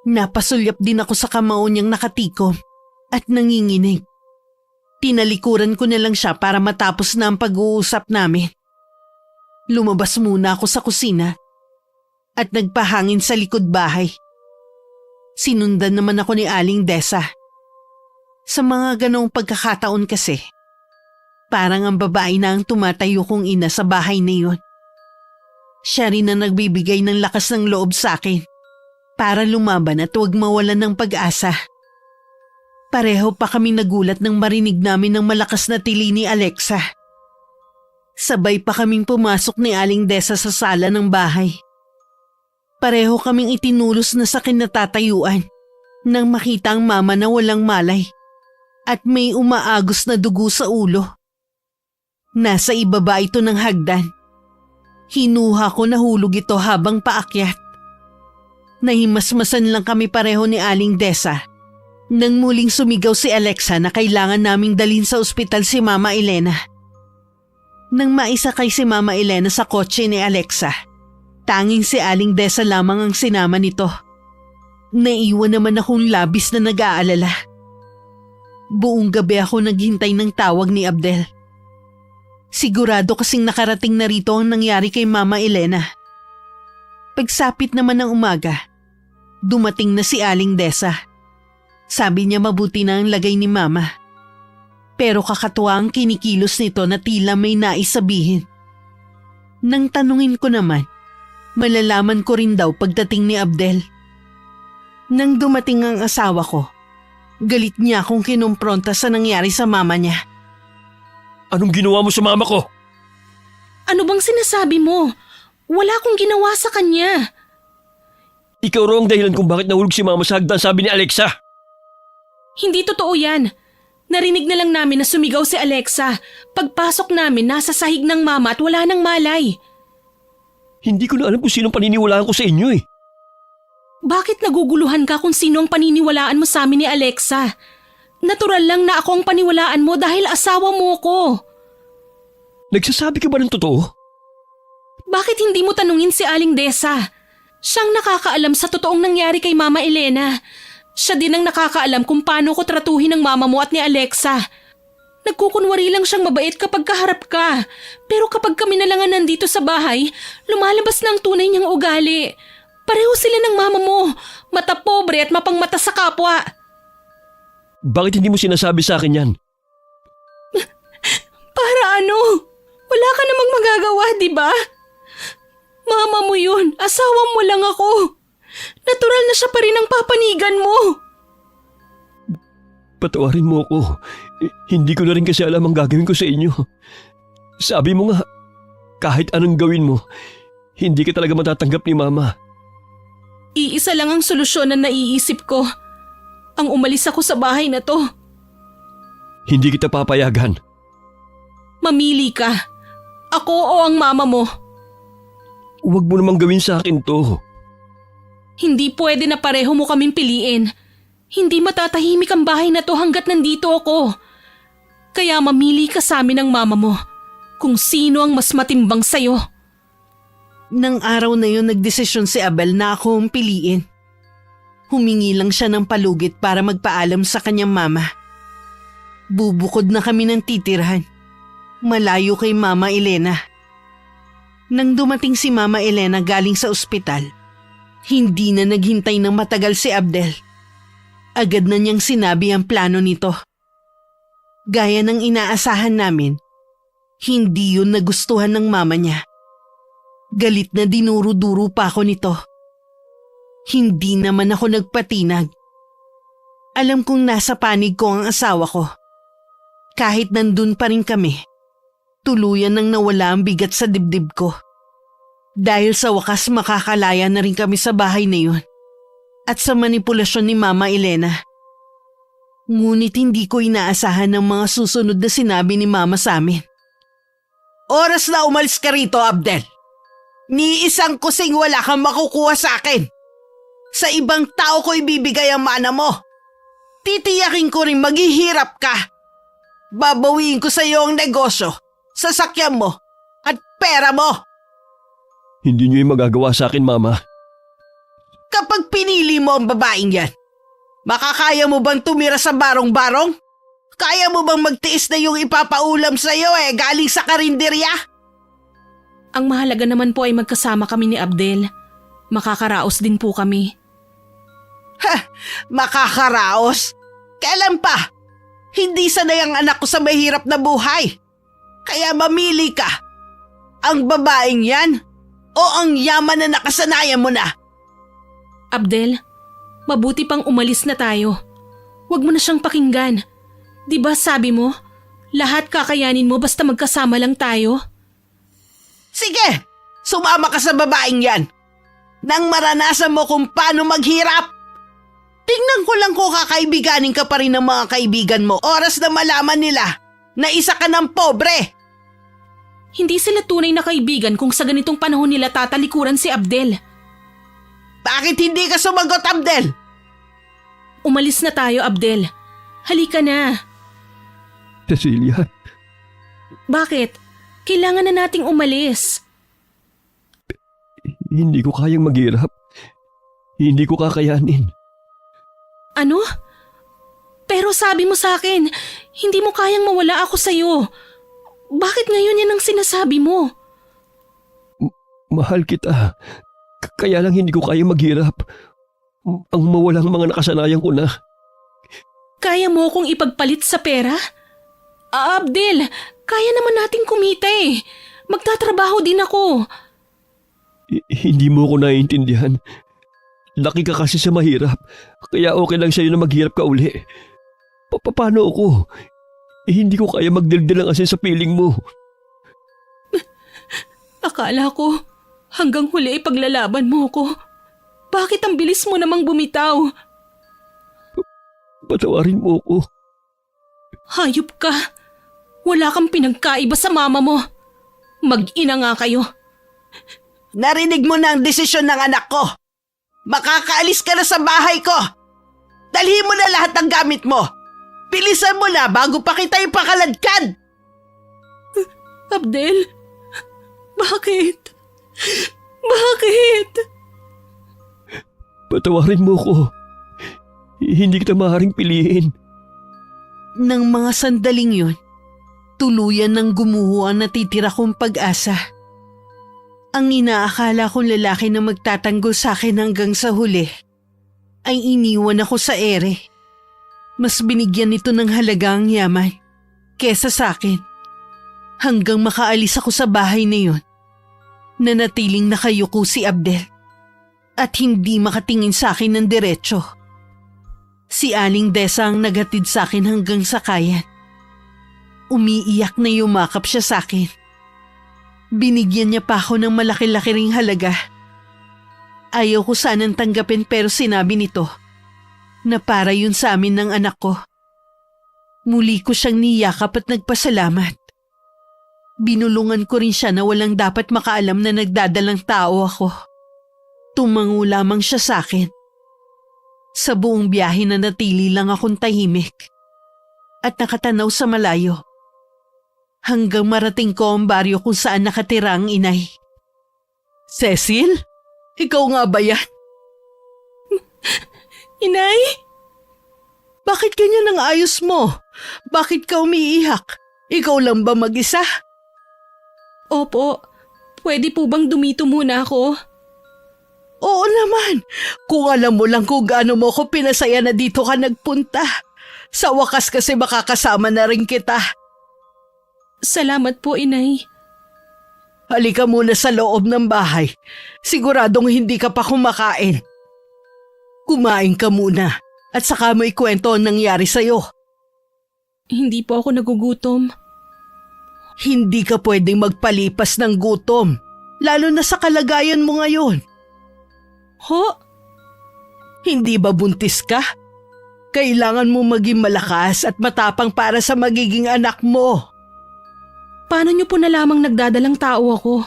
Napasulyap din ako sa kamao niyang nakatikom at nanginginig. Tinalikuran ko na lang siya para matapos na ang pag-uusap namin. Lumabas muna ako sa kusina at nagpahangin sa likod bahay. Sinundan naman ako ni Aling Desa. Sa mga ganong pagkakataon kasi, parang ang babae na ang tumatayo kong ina sa bahay na yun. Siya rin na nagbibigay ng lakas ng loob sa akin para lumaban at huwag mawalan ng pag-asa. Pareho pa kami nagulat nang marinig namin ng malakas na tili ni Alexa. Sabay pa kaming pumasok ni Aling Desa sa sala ng bahay. Pareho kaming itinulos na sa kinatatayuan nang makita ang mama na walang malay at may umaagos na dugo sa ulo. Nasa ibaba ito ng hagdan. Hinuha ko na hulog ito habang paakyat. Nahimasmasan lang kami pareho ni Aling Desa nang muling sumigaw si Alexa na kailangan naming dalhin sa ospital si Mama Elena. Nang maisakay si Mama Elena sa kotse ni Alexa, tanging si Aling Desa lamang ang sinama nito. Naiwan naman akong labis na nag-aalala. Buong gabi ako naghintay ng tawag ni Abdel. Sigurado kasing nakarating na rito ang nangyari kay Mama Elena. Pagsapit naman ng umaga, dumating na si Aling Desa. Sabi niya mabuti na ang lagay ni Mama. Pero kakatuwa ang kinikilos nito na tila may nais sabihin. Nang tanungin ko naman, malalaman ko rin daw pagdating ni Abdel. Nang dumating ang asawa ko, galit niya akong kinumpronta sa nangyari sa mama niya. Anong ginawa mo sa mama ko? Ano bang sinasabi mo? Wala akong ginawa sa kanya. Ikaw raw ang dahilan kung bakit nahulog si Mama sa hagdan, sabi ni Alexa. Hindi totoo yan. Narinig na lang namin na sumigaw si Alexa. Pagpasok namin, nasa sahig ng mama at wala nang malay. Hindi ko na alam kung sinong paniniwalaan ko sa inyo Bakit naguguluhan ka kung sino ang paniniwalaan mo sa amin ni Alexa? Natural lang na ako ang paniwalaan mo dahil asawa mo ko. Nagsasabi ka ba ng totoo? Bakit hindi mo tanungin si Aling Desa? Siyang nakakaalam sa totoong nangyari kay Mama Elena. Siya din ang nakakaalam kung paano ko tratuhin ng mama mo at ni Alexa. Nagkukunwari lang siyang mabait kapag kaharap ka. Pero kapag kami na lang ang nandito sa bahay, lumalabas na ang tunay niyang ugali. Pareho sila ng mama mo, mata pobre at mapangmata sa kapwa. Bakit hindi mo sinasabi sa akin yan? Para ano? Wala ka namang magagawa, di ba? Mama mo yun, asawa mo lang ako. Natural na siya pa rin ang papanigan mo. Patawarin mo ako. Hindi ko na rin kasi alam ang gagawin ko sa inyo. Sabi mo nga, kahit anong gawin mo, hindi ka talaga matatanggap ni Mama. Iisa lang ang solusyon na naiisip ko. Ang umalis ako sa bahay na to. Hindi kita papayagan. Mamili ka. Ako o ang mama mo. Huwag mo namang gawin sa akin to. Hindi pwede na pareho mo kaming piliin. Hindi matatahimik ang bahay na to hanggat nandito ako. Kaya mamili ka sa amin ng mama mo kung sino ang mas matimbang sa'yo. Nang araw na yun nagdesisyon si Abel na ako ang piliin. Humingi lang siya ng palugit para magpaalam sa kanyang mama. Bubukod na kami ng titirhan. Malayo kay Mama Elena. Nang dumating si Mama Elena galing sa ospital, hindi na naghintay ng matagal si Abdel. Agad na niyang sinabi ang plano nito. Gaya ng inaasahan namin, hindi yun nagustuhan ng mama niya. Galit na dinuro-duro pa ako nito. Hindi naman ako nagpatinag. Alam kong nasa panig ko ang asawa ko. Kahit nandun pa rin kami, tuluyan nang nawala ang bigat sa dibdib ko. Dahil sa wakas makakalaya na rin kami sa bahay na yun at sa manipulasyon ni Mama Elena. Ngunit hindi ko inaasahan ang mga susunod na sinabi ni Mama sa amin. Oras na umalis ka rito, Abdel. Ni isang kusing wala kang makukuha sa akin. Sa ibang tao ko ibibigay ang mana mo. Titiyakin ko rin maghihirap ka. Babawiin ko sa iyo ang negosyo, sasakyan mo, at pera mo. Hindi niyo yung magagawa sa akin, Mama. Kapag pinili mo ang babaeng yan, makakaya mo bang tumira sa barong-barong? Kaya mo bang magtiis na yung ipapaulam sa iyo galing sa karinderya? Ang mahalaga naman po ay magkasama kami ni Abdel. Makakaraos din po kami. Makakaraos? Kailan pa? Hindi sanay ang anak ko sa mahirap na buhay. Kaya mamili ka. Ang babaeng yan o ang yaman na nakasanayan mo na? Abdel, mabuti pang umalis na tayo. Huwag mo na siyang pakinggan. Di ba sabi mo, lahat kakayanin mo basta magkasama lang tayo? Sige, sumama ka sa babaeng yan. Nang maranasan mo kung paano maghirap. Tingnan ko lang kung kakaibiganin ka pa rin ng mga kaibigan mo oras na malaman nila na isa ka ng pobre. Hindi sila tunay na kaibigan kung sa ganitong panahon nila tatalikuran si Abdel. Bakit hindi ka sumagot, Abdel? Umalis na tayo, Abdel. Halika na. Cecilia, Bakit? Kailangan na nating umalis. hindi ko kayang maghirap. Hindi ko kakayanin. Ano? Pero sabi mo sa akin, hindi mo kayang mawala ako sa'yo. Bakit ngayon yan ang sinasabi mo? Mahal kita. Kaya lang hindi ko kayang maghirap. Ang mawalang mga nakasanayan ko na. Kaya mo akong ipagpalit sa pera? Abdel, kaya naman nating kumita eh. Magtatrabaho din ako. Hindi mo ko naiintindihan. Laki ka kasi sa mahirap. Kaya okay lang sa'yo na maghirap ka uli. Paano ako? Hindi ko kaya magdildil ang asin sa piling mo. Akala ko, hanggang huli ay paglalaban mo ko. Bakit ang bilis mo namang bumitaw? Patawarin mo ko. Hayop ka. Wala kang pinagkaiba sa mama mo. Mag-ina nga kayo. Narinig mo na ang desisyon ng anak ko. Makakaalis ka na sa bahay ko! Dalhin mo na lahat ng gamit mo! Bilisan mo na bago pa kita ipakaladkad! Abdel, bakit? Bakit? Patawarin mo ko. Hindi kita maaaring piliin. Nang mga sandaling yun, tuluyan ng gumuho ang natitira kong pag-asa. Ang inaakala kong lalaki na magtatanggol sa akin hanggang sa huli ay iniwan ako sa ere. Mas binigyan nito ng halaga ang yaman kesa sa akin. Hanggang makaalis ako sa bahay na yun, nanatiling nakayuko si Abdel at hindi makatingin sa akin ng diretso. Si Aling Desa ang naghatid sa akin hanggang sa kayan. Umiiyak na yumakap siya sa akin. Binigyan niya pa ako ng malaki-laki ring halaga. Ayaw ko sanang tanggapin pero sinabi nito na para yun sa amin ng anak ko. Muli ko siyang niyakap at nagpasalamat. Binulungan ko rin siya na walang dapat makaalam na nagdadalang tao ako. Tumango lamang siya sa akin. Sa buong biyahe na natili lang akong tahimik at nakatanaw sa malayo. Hanggang marating ko ang baryo kung saan nakatira ang inay. Cecil? Ikaw nga ba yan? Inay? Bakit ganyan ang ayos mo? Bakit ka umiiyak? Ikaw lang ba mag-isa? Opo, pwede po bang dumito muna ako? Oo naman. Kung alam mo lang kung gaano mo ko pinasaya na dito ka nagpunta. Sa wakas kasi makakasama na rin kita. Salamat po, Inay. Halika muna sa loob ng bahay. Siguradong hindi ka pa kumakain. Kumain ka muna at saka mo ikwento ang nangyari sa'yo. Hindi po ako nagugutom. Hindi ka pwedeng magpalipas ng gutom, lalo na sa kalagayan mo ngayon. Ho? Hindi ba buntis ka? Kailangan mo maging malakas at matapang para sa magiging anak mo. Paano niyo po nalamang nagdadalang tao ako?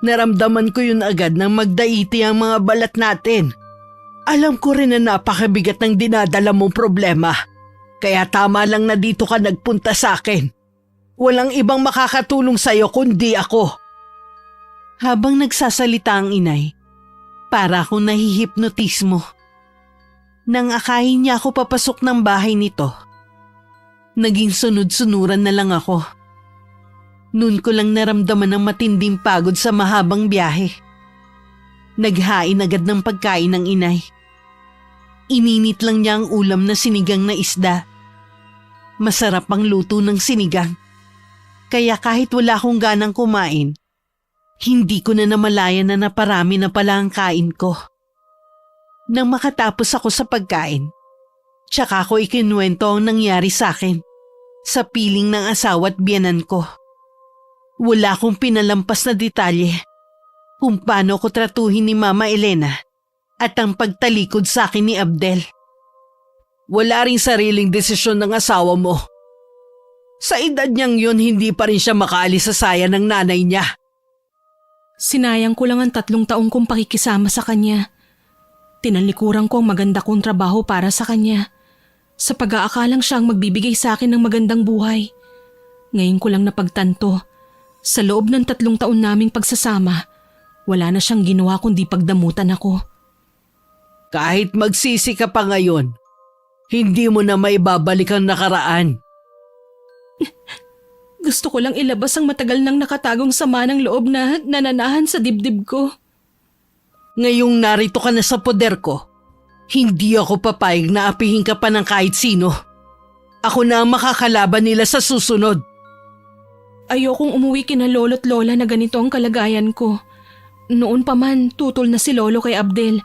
Naramdaman ko yun agad nang magdaiti ang mga balat natin. Alam ko rin na napakabigat ng dinadala mong problema. Kaya tama lang na dito ka nagpunta sa akin. Walang ibang makakatulong sa'yo kundi ako. Habang nagsasalita ang inay, para akong nahihipnotismo. Nang akayin niya ako papasok ng bahay nito, naging sunod-sunuran na lang ako. Noon ko lang naramdaman ang matinding pagod sa mahabang biyahe. Naghain agad ng pagkain ng inay. Ininit lang niya ang ulam na sinigang na isda. Masarap ang luto ng sinigang. Kaya kahit wala akong ganang kumain, hindi ko na namalayan na naparami na pala ang kain ko. Nang makatapos ako sa pagkain, tsaka ko ikinuwento ang nangyari sa akin sa piling ng asawa at biyanan ko. Wala akong pinalampas na detalye kung paano ko tratuhin ni Mama Elena at ang pagtalikod sa akin ni Abdel. Wala ring sariling desisyon ng asawa mo. Sa edad niyang yun, hindi pa rin siya makaalis sa saya ng nanay niya. Sinayang ko lang ang 3 taong kong pakikisama sa kanya. Tinalikuran ko ang maganda kong trabaho para sa kanya. Sa pag-aakalang siyang magbibigay sa akin ng magandang buhay. Ngayon ko lang napagtanto, sa loob ng 3 taon naming pagsasama, wala na siyang ginawa kundi pagdamutan ako. Kahit magsisi ka pa ngayon, hindi mo na maibabalik ang nakaraan. Gusto ko lang ilabas ang matagal nang nakatagong sama ng loob na nananahan sa dibdib ko. Ngayong narito ka na sa poder ko, hindi ako papayag na apihin ka pa ng kahit sino. Ako na ang makakalaban nila sa susunod. Ayokong umuwi kina lolo't lola na ganito ang kalagayan ko. Noon pa man, tutol na si lolo kay Abdel.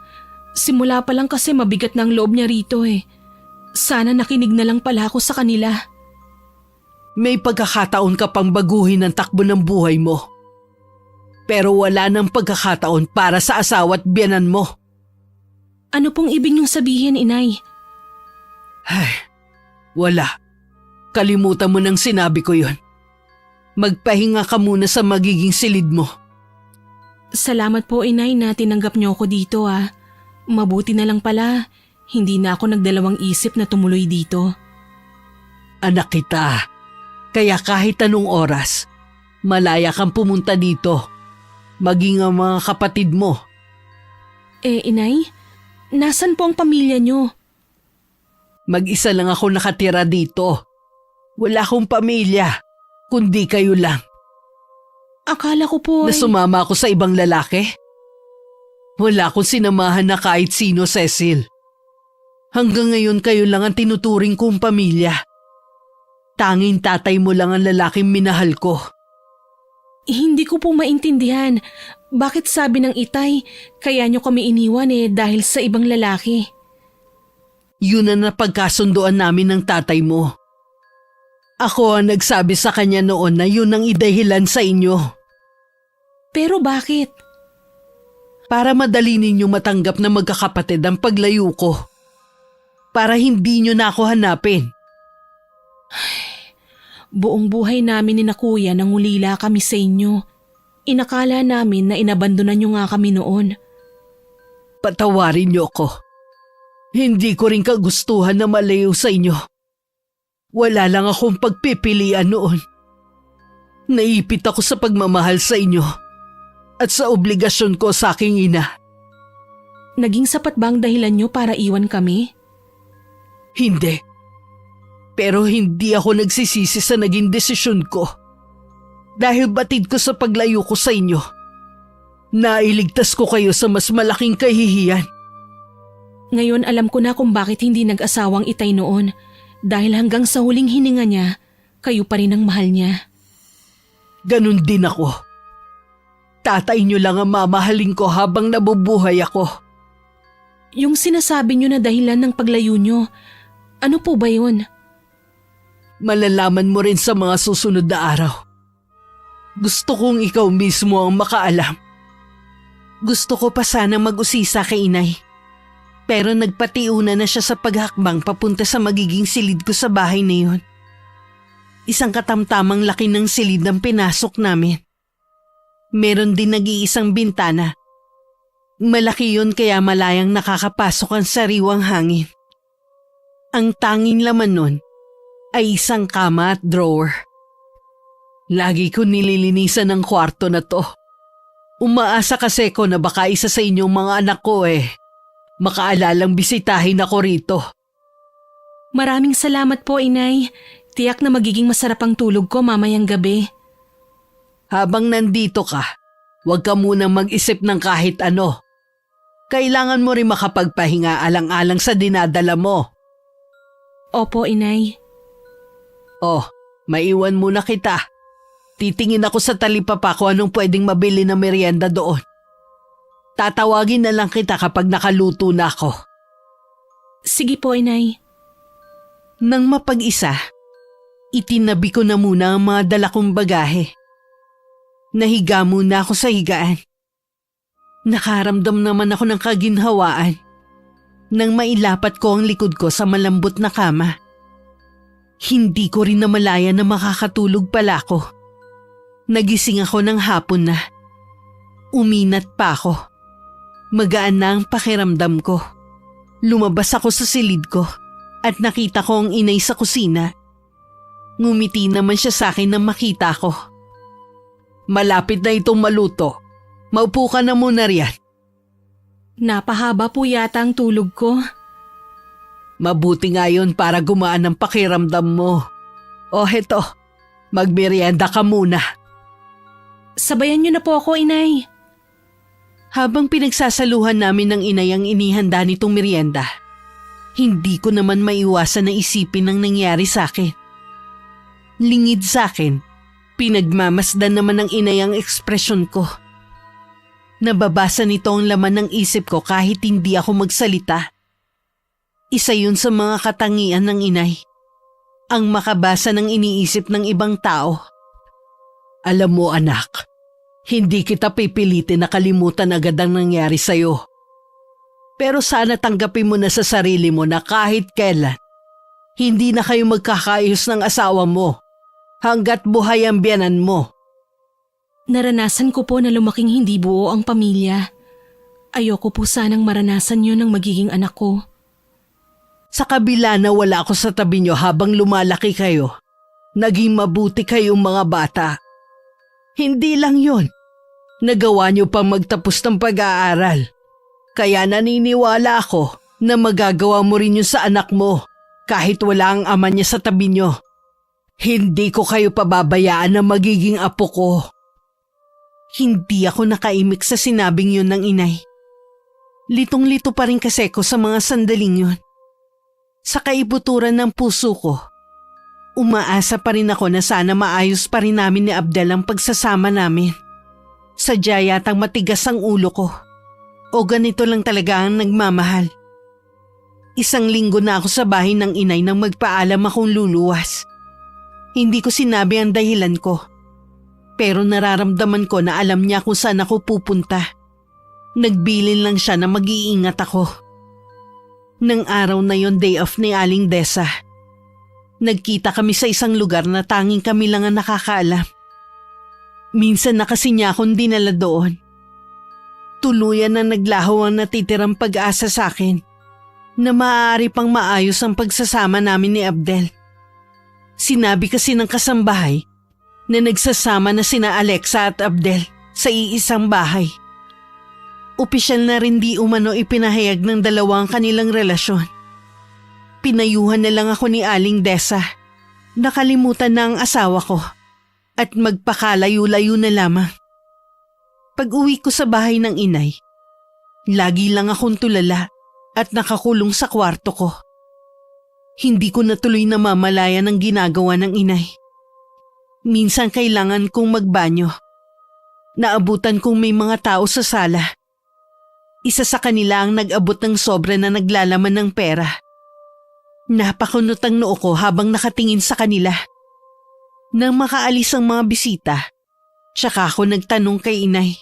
Simula pa lang kasi mabigat na ang loob niya rito eh. Sana nakinig na lang pala ako sa kanila. May pagkakataon ka pang baguhin ang takbo ng buhay mo. Pero wala nang pagkakataon para sa asawa at biyanan mo. Ano pong ibig niyong sabihin, Inay? Ay, wala. Kalimutan mo nang sinabi ko yun. Magpahinga ka muna sa magiging silid mo. Salamat po, Inay, na tinanggap niyo ako dito . Mabuti na lang pala, hindi na ako nagdalawang isip na tumuloy dito. Anak kita, kaya kahit anong oras, malaya kang pumunta dito. Maging ang mga kapatid mo. Inay, nasan po ang pamilya niyo? Mag-isa lang ako nakatira dito. Wala akong pamilya, kundi kayo lang. Akala ko po Na sumama ako sa ibang lalaki? Wala akong sinamahan na kahit sino, Cecil. Hanggang ngayon kayo lang ang tinuturing kong pamilya. Tanging tatay mo lang ang lalaking minahal ko. Hindi ko po maintindihan. Bakit sabi ng itay, kaya niyo kami iniwan dahil sa ibang lalaki? Yun ang napagkasunduan namin ng tatay mo. Ako ang nagsabi sa kanya noon na yun ang idahilan sa inyo. Pero bakit? Para madali ninyo matanggap na magkakapatid ang paglayo ko. Para hindi nyo na ako hanapin. Buong buhay namin ni na kuya nang ulila kami sa inyo. Inakala namin na inabandonan niyo nga kami noon. Patawarin niyo ako. Hindi ko rin kagustuhan na malayo sa inyo. Wala lang akong pagpipilian noon. Naipit ako sa pagmamahal sa inyo at sa obligasyon ko sa aking ina. Naging sapat ba ang dahilan niyo para iwan kami? Hindi. Pero hindi ako nagsisisi sa naging desisyon ko. Dahil batid ko sa paglayo ko sa inyo. Nailigtas ko kayo sa mas malaking kahihiyan. Ngayon alam ko na kung bakit hindi nag-asawang itay noon. Dahil hanggang sa huling hininga niya, kayo pa rin ang mahal niya. Ganun din ako. Tatay niyo lang ang mamahalin ko habang nabubuhay ako. Yung sinasabi niyo na dahilan ng paglayo niyo, ano po ba yun? Malalaman mo rin sa mga susunod na araw. Gusto kong ikaw mismo ang makaalam. Gusto ko pa sana mag-usisa kay inay. Pero nagpatiuna na siya sa paghakbang papunta sa magiging silid ko sa bahay na yun. Isang katamtamang laki ng silid ang pinasok namin. Meron din nag-iisang bintana. Malaki yun kaya malayang nakakapasok ang sariwang hangin. Ang tanging laman nun ay isang kama at drawer. Lagi ko nililinisan ang kwarto na to. Umaasa kasi ko na baka isa sa inyong mga anak ko makaalalang bisitahin ako rito. Maraming salamat po, inay. Tiyak na magiging masarap ang tulog ko mamayang gabi. Habang nandito ka, huwag ka munang mag-isip ng kahit ano. Kailangan mo rin makapagpahinga alang-alang sa dinadala mo. Opo, inay. Oh, maiwan muna kita. Titingin ako sa talipapa kung anong pwedeng mabili na merienda doon. Tatawagin na lang kita kapag nakaluto na ako. Sige po, inay. Nang mapag-isa, itinabi ko na muna ang mga dala kong bagahe. Nahiga muna ako sa higaan. Nakaramdam naman ako ng kaginhawaan nang mailapat ko ang likod ko sa malambot na kama. Hindi ko rin namalaya na makakatulog pala ako. Nagising ako ng hapon na. Uminat pa ako. Magaan na ang pakiramdam ko. Lumabas ako sa silid ko at nakita ko ang inay sa kusina. Ngumiti naman siya sa akin nang makita ko. Malapit na itong maluto. Maupo ka na muna riyan. Napahaba po yata ang tulog ko. Mabuti nga yun para gumaan ang pakiramdam mo. O heto, magmerienda ka muna. Sabayan niyo na po ako, inay. Habang pinagsasaluhan namin ng inay ang inihanda nitong merienda, hindi ko naman maiwasan na isipin ang nangyari sa akin. Lingid sa akin, pinagmamasdan naman ng inay ang ekspresyon ko. Nababasa nito ang laman ng isip ko kahit hindi ako magsalita. Isa yun sa mga katangian ng inay. Ang makabasa ng iniisip ng ibang tao. Alam mo anak, hindi kita pipilitin na kalimutan agad ang nangyari sa'yo. Pero sana tanggapin mo na sa sarili mo na kahit kailan, hindi na kayo magkakaayos ng asawa mo hanggat buhay ang biyanan mo. Naranasan ko po na lumaking hindi buo ang pamilya. Ayoko po sanang maranasan yun ng magiging anak ko. Sa kabila na wala ako sa tabi niyo habang lumalaki kayo, naging mabuti kayong mga bata. Hindi lang yon. Nagawa niyo pang magtapos ng pag-aaral. Kaya naniniwala ako na magagawa mo rin yun sa anak mo kahit wala ang ama niya sa tabi niyo. Hindi ko kayo pababayaan na magiging apo ko. Hindi ako nakaimik sa sinabing yun ng inay. Litong-lito pa rin kasi ko sa mga sandaling yun. Sa kaibuturan ng puso ko, umaasa pa rin ako na sana maayos pa rin namin ni Abdel ang pagsasama namin. Sadya yatang matigas ang ulo ko. O ganito lang talaga ang nagmamahal. 1 linggo na ako sa bahay ng inay nang magpaalam akong luluwas. Hindi ko sinabi ang dahilan ko. Pero nararamdaman ko na alam niya kung saan ako pupunta. Nagbilin lang siya na mag-iingat ako. Nang araw na yon, day off ni Aling Desa. Nagkita kami sa isang lugar na tanging kami lang ang nakakaalam. Minsan na kasi niya akong dinala doon. Tuluyan na naglaho ang natitirang pag-asa sa akin na maaari pang maayos ang pagsasama namin ni Abdel. Sinabi kasi ng kasambahay na nagsasama na sina Alexa at Abdel sa iisang bahay. Opisyal na rin di umano ipinahayag ng dalawang kanilang relasyon. Pinayuhan na lang ako ni Aling Desa. Nakalimutan na ang asawa ko at magpakalayo-layo na lamang. Pag-uwi ko sa bahay ng inay, lagi lang akong tulala at nakakulong sa kwarto ko. Hindi ko natuloy namamalayan ang ginagawa ng inay. Minsan kailangan kong magbanyo. Naabutan kong may mga tao sa sala. Isa sa kanila ang nag-abot ng sobra na naglalaman ng pera. Napakunot ang noo ko habang nakatingin sa kanila. Nang makaalis ang mga bisita, tsaka ako nagtanong kay inay.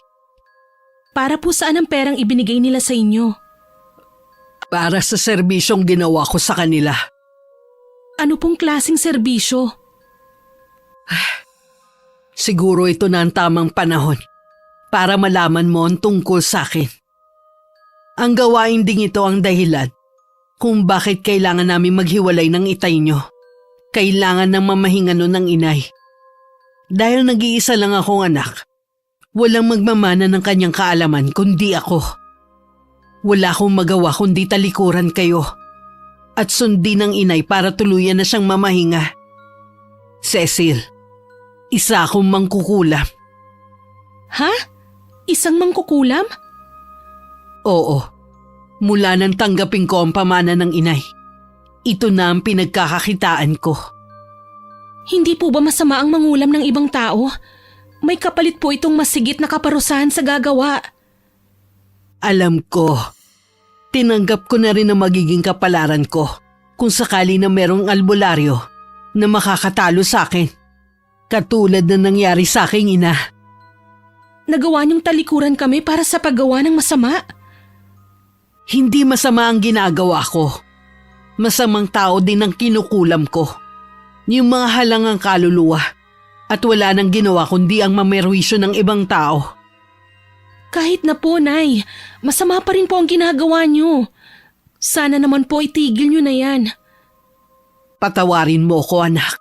Para po saan ang perang ibinigay nila sa inyo? Para sa serbisyong ginawa ko sa kanila. Ano pong klaseng serbisyo? Siguro ito na ang tamang panahon para malaman mo ang tungkol sa akin. Ang gawain ding ito ang dahilan kung bakit kailangan namin maghiwalay ng itay nyo. Kailangan ng mamahinga nun ng inay. Dahil nag-iisa lang akong anak, walang magmamana ng kanyang kaalaman kundi ako. Wala akong magawa kundi talikuran kayo at sundin ng inay para tuluyan na siyang mamahinga. Cecil, isa akong mangkukulam. Ha? Isang mangkukulam? Oo, mula nang tanggapin ko ang pamana ng inay. Ito na ang pinagkakakitaan ko. Hindi po ba masama ang mangulam ng ibang tao? May kapalit po itong masigit na kaparusahan sa gagawa. Alam ko. Tinanggap ko na rin ang magiging kapalaran ko kung sakali na merong albularyo na makakatalo sa akin. Katulad na nangyari sa aking ina. Nagawa niyong talikuran kami para sa paggawa ng masama? Hindi masama ang ginagawa ko. Masamang tao din ang kinukulam ko. Yung mga halangang kaluluwa. At wala nang ginawa kundi ang mamerwisyo ng ibang tao. Kahit na po, Nay. Masama pa rin po ang ginagawa niyo. Sana naman po itigil niyo na yan. Patawarin mo ko, anak.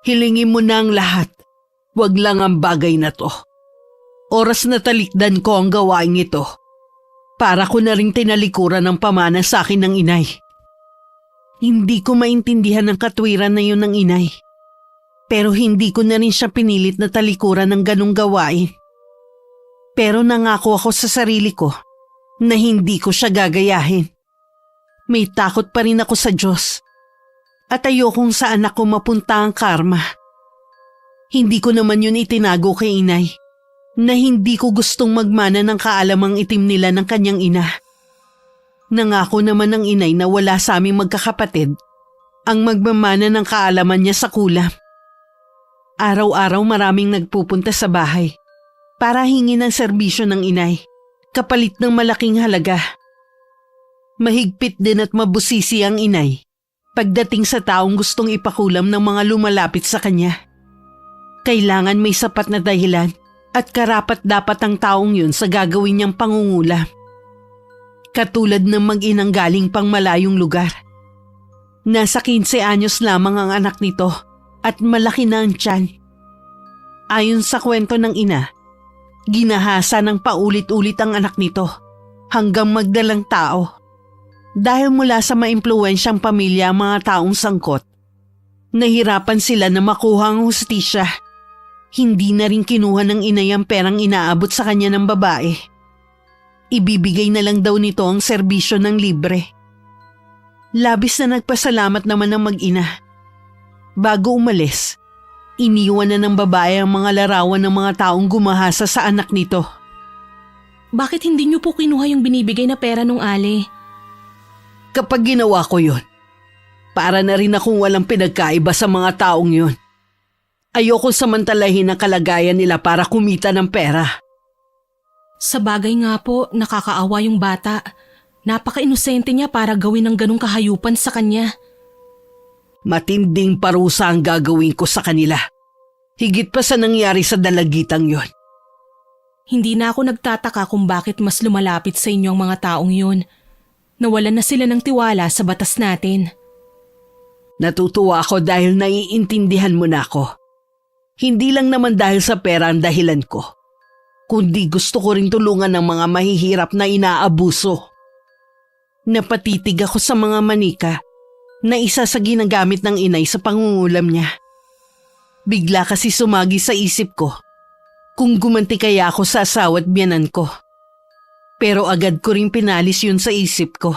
Hilingin mo na ang lahat. Wag lang ang bagay na to. Oras na talikdan ko ang gawain ito. Para ko na rin tinalikuran ang pamana sa akin ng inay. Hindi ko maintindihan ang katwiran na yun ng inay. Pero hindi ko na rin siya pinilit na talikuran ng ganong gawain. Pero nangako ako sa sarili ko na hindi ko siya gagayahin. May takot pa rin ako sa Diyos. At ayokong sa anak ko mapunta ang karma. Hindi ko naman yun itinago kay inay. Na hindi ko gustong magmana ng kaalamang itim nila ng kanyang ina. Nangako naman ng inay na wala sa aming magkakapatid ang magmamana ng kaalaman niya sa kulam. Araw-araw maraming nagpupunta sa bahay para hingin ang serbisyo ng inay, kapalit ng malaking halaga. Mahigpit din at mabusisi ang inay pagdating sa taong gustong ipakulam ng mga lumalapit sa kanya. Kailangan may sapat na dahilan At karapat-dapat ang taong yun sa gagawin niyang pangungula. Katulad ng mag-inang galing pang malayong lugar. Nasa 15 anyos lamang ang anak nito at malaki na ang tiyan. Ayon sa kwento ng ina, ginahasa ng paulit-ulit ang anak nito hanggang magdalang tao. Dahil mula sa maimpluwensyang pamilya ang mga taong sangkot, nahirapan sila na makuha ang hustisya. Hindi na rin kinuha ng inay ang perang inaabot sa kanya ng babae. Ibibigay na lang daw nito ang serbisyo ng libre. Labis na nagpasalamat naman ng mag-ina. Bago umalis, iniwan na ng babae ang mga larawan ng mga taong gumahasa sa anak nito. Bakit hindi niyo po kinuha yung binibigay na pera nung Ali? Kapag ginawa ko yun, para na rin akong walang pinagkaiba sa mga taong yun. Ayoko samantalahin ang kalagayan nila para kumita ng pera. Sa bagay nga po, nakakaawa yung bata. Napaka-inosente niya para gawin ng ganong kahayupan sa kanya. Matinding parusa ang gagawin ko sa kanila. Higit pa sa nangyari sa dalagitang yon. Hindi na ako nagtataka kung bakit mas lumalapit sa inyo ang mga taong yun. Nawalan na sila ng tiwala sa batas natin. Natutuwa ako dahil naiintindihan mo na ako. Hindi lang naman dahil sa pera ang dahilan ko, kundi gusto ko rin tulungan ng mga mahihirap na inaabuso. Napatitig ako sa mga manika na isa sa ginagamit ng inay sa pangungulam niya. Bigla kasi sumagi sa isip ko kung gumanti kaya ako sa asawa at biyanan ko. Pero agad ko rin pinalis yun sa isip ko.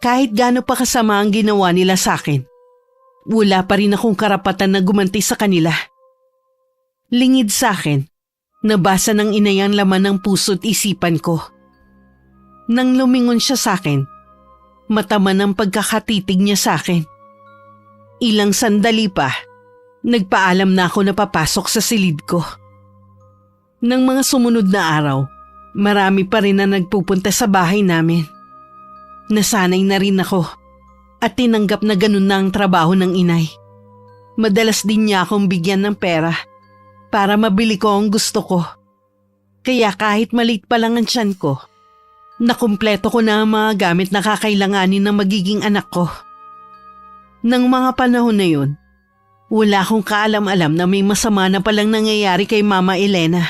Kahit gaano pa kasama ang ginawa nila sa akin, wala pa rin akong karapatan na gumanti sa kanila. Lingid sa akin, nabasa ng inay ang laman ng puso't isipan ko. Nang lumingon siya sa akin, mataman ang pagkakatitig niya sa akin. Ilang sandali pa, nagpaalam na ako na papasok sa silid ko. Nang mga sumunod na araw, marami pa rin na nagpupunta sa bahay namin. Nasanay na rin ako at tinanggap na ganun na ang trabaho ng inay. Madalas din niya akong bigyan ng pera para mabili ko ang gusto ko. Kaya kahit maliit pa lang ang tiyan ko, nakumpleto ko na ang mga gamit na kakailanganin ng magiging anak ko. Nang mga panahon na yun, wala akong kaalam-alam na may masama na palang nangyayari kay Mama Elena.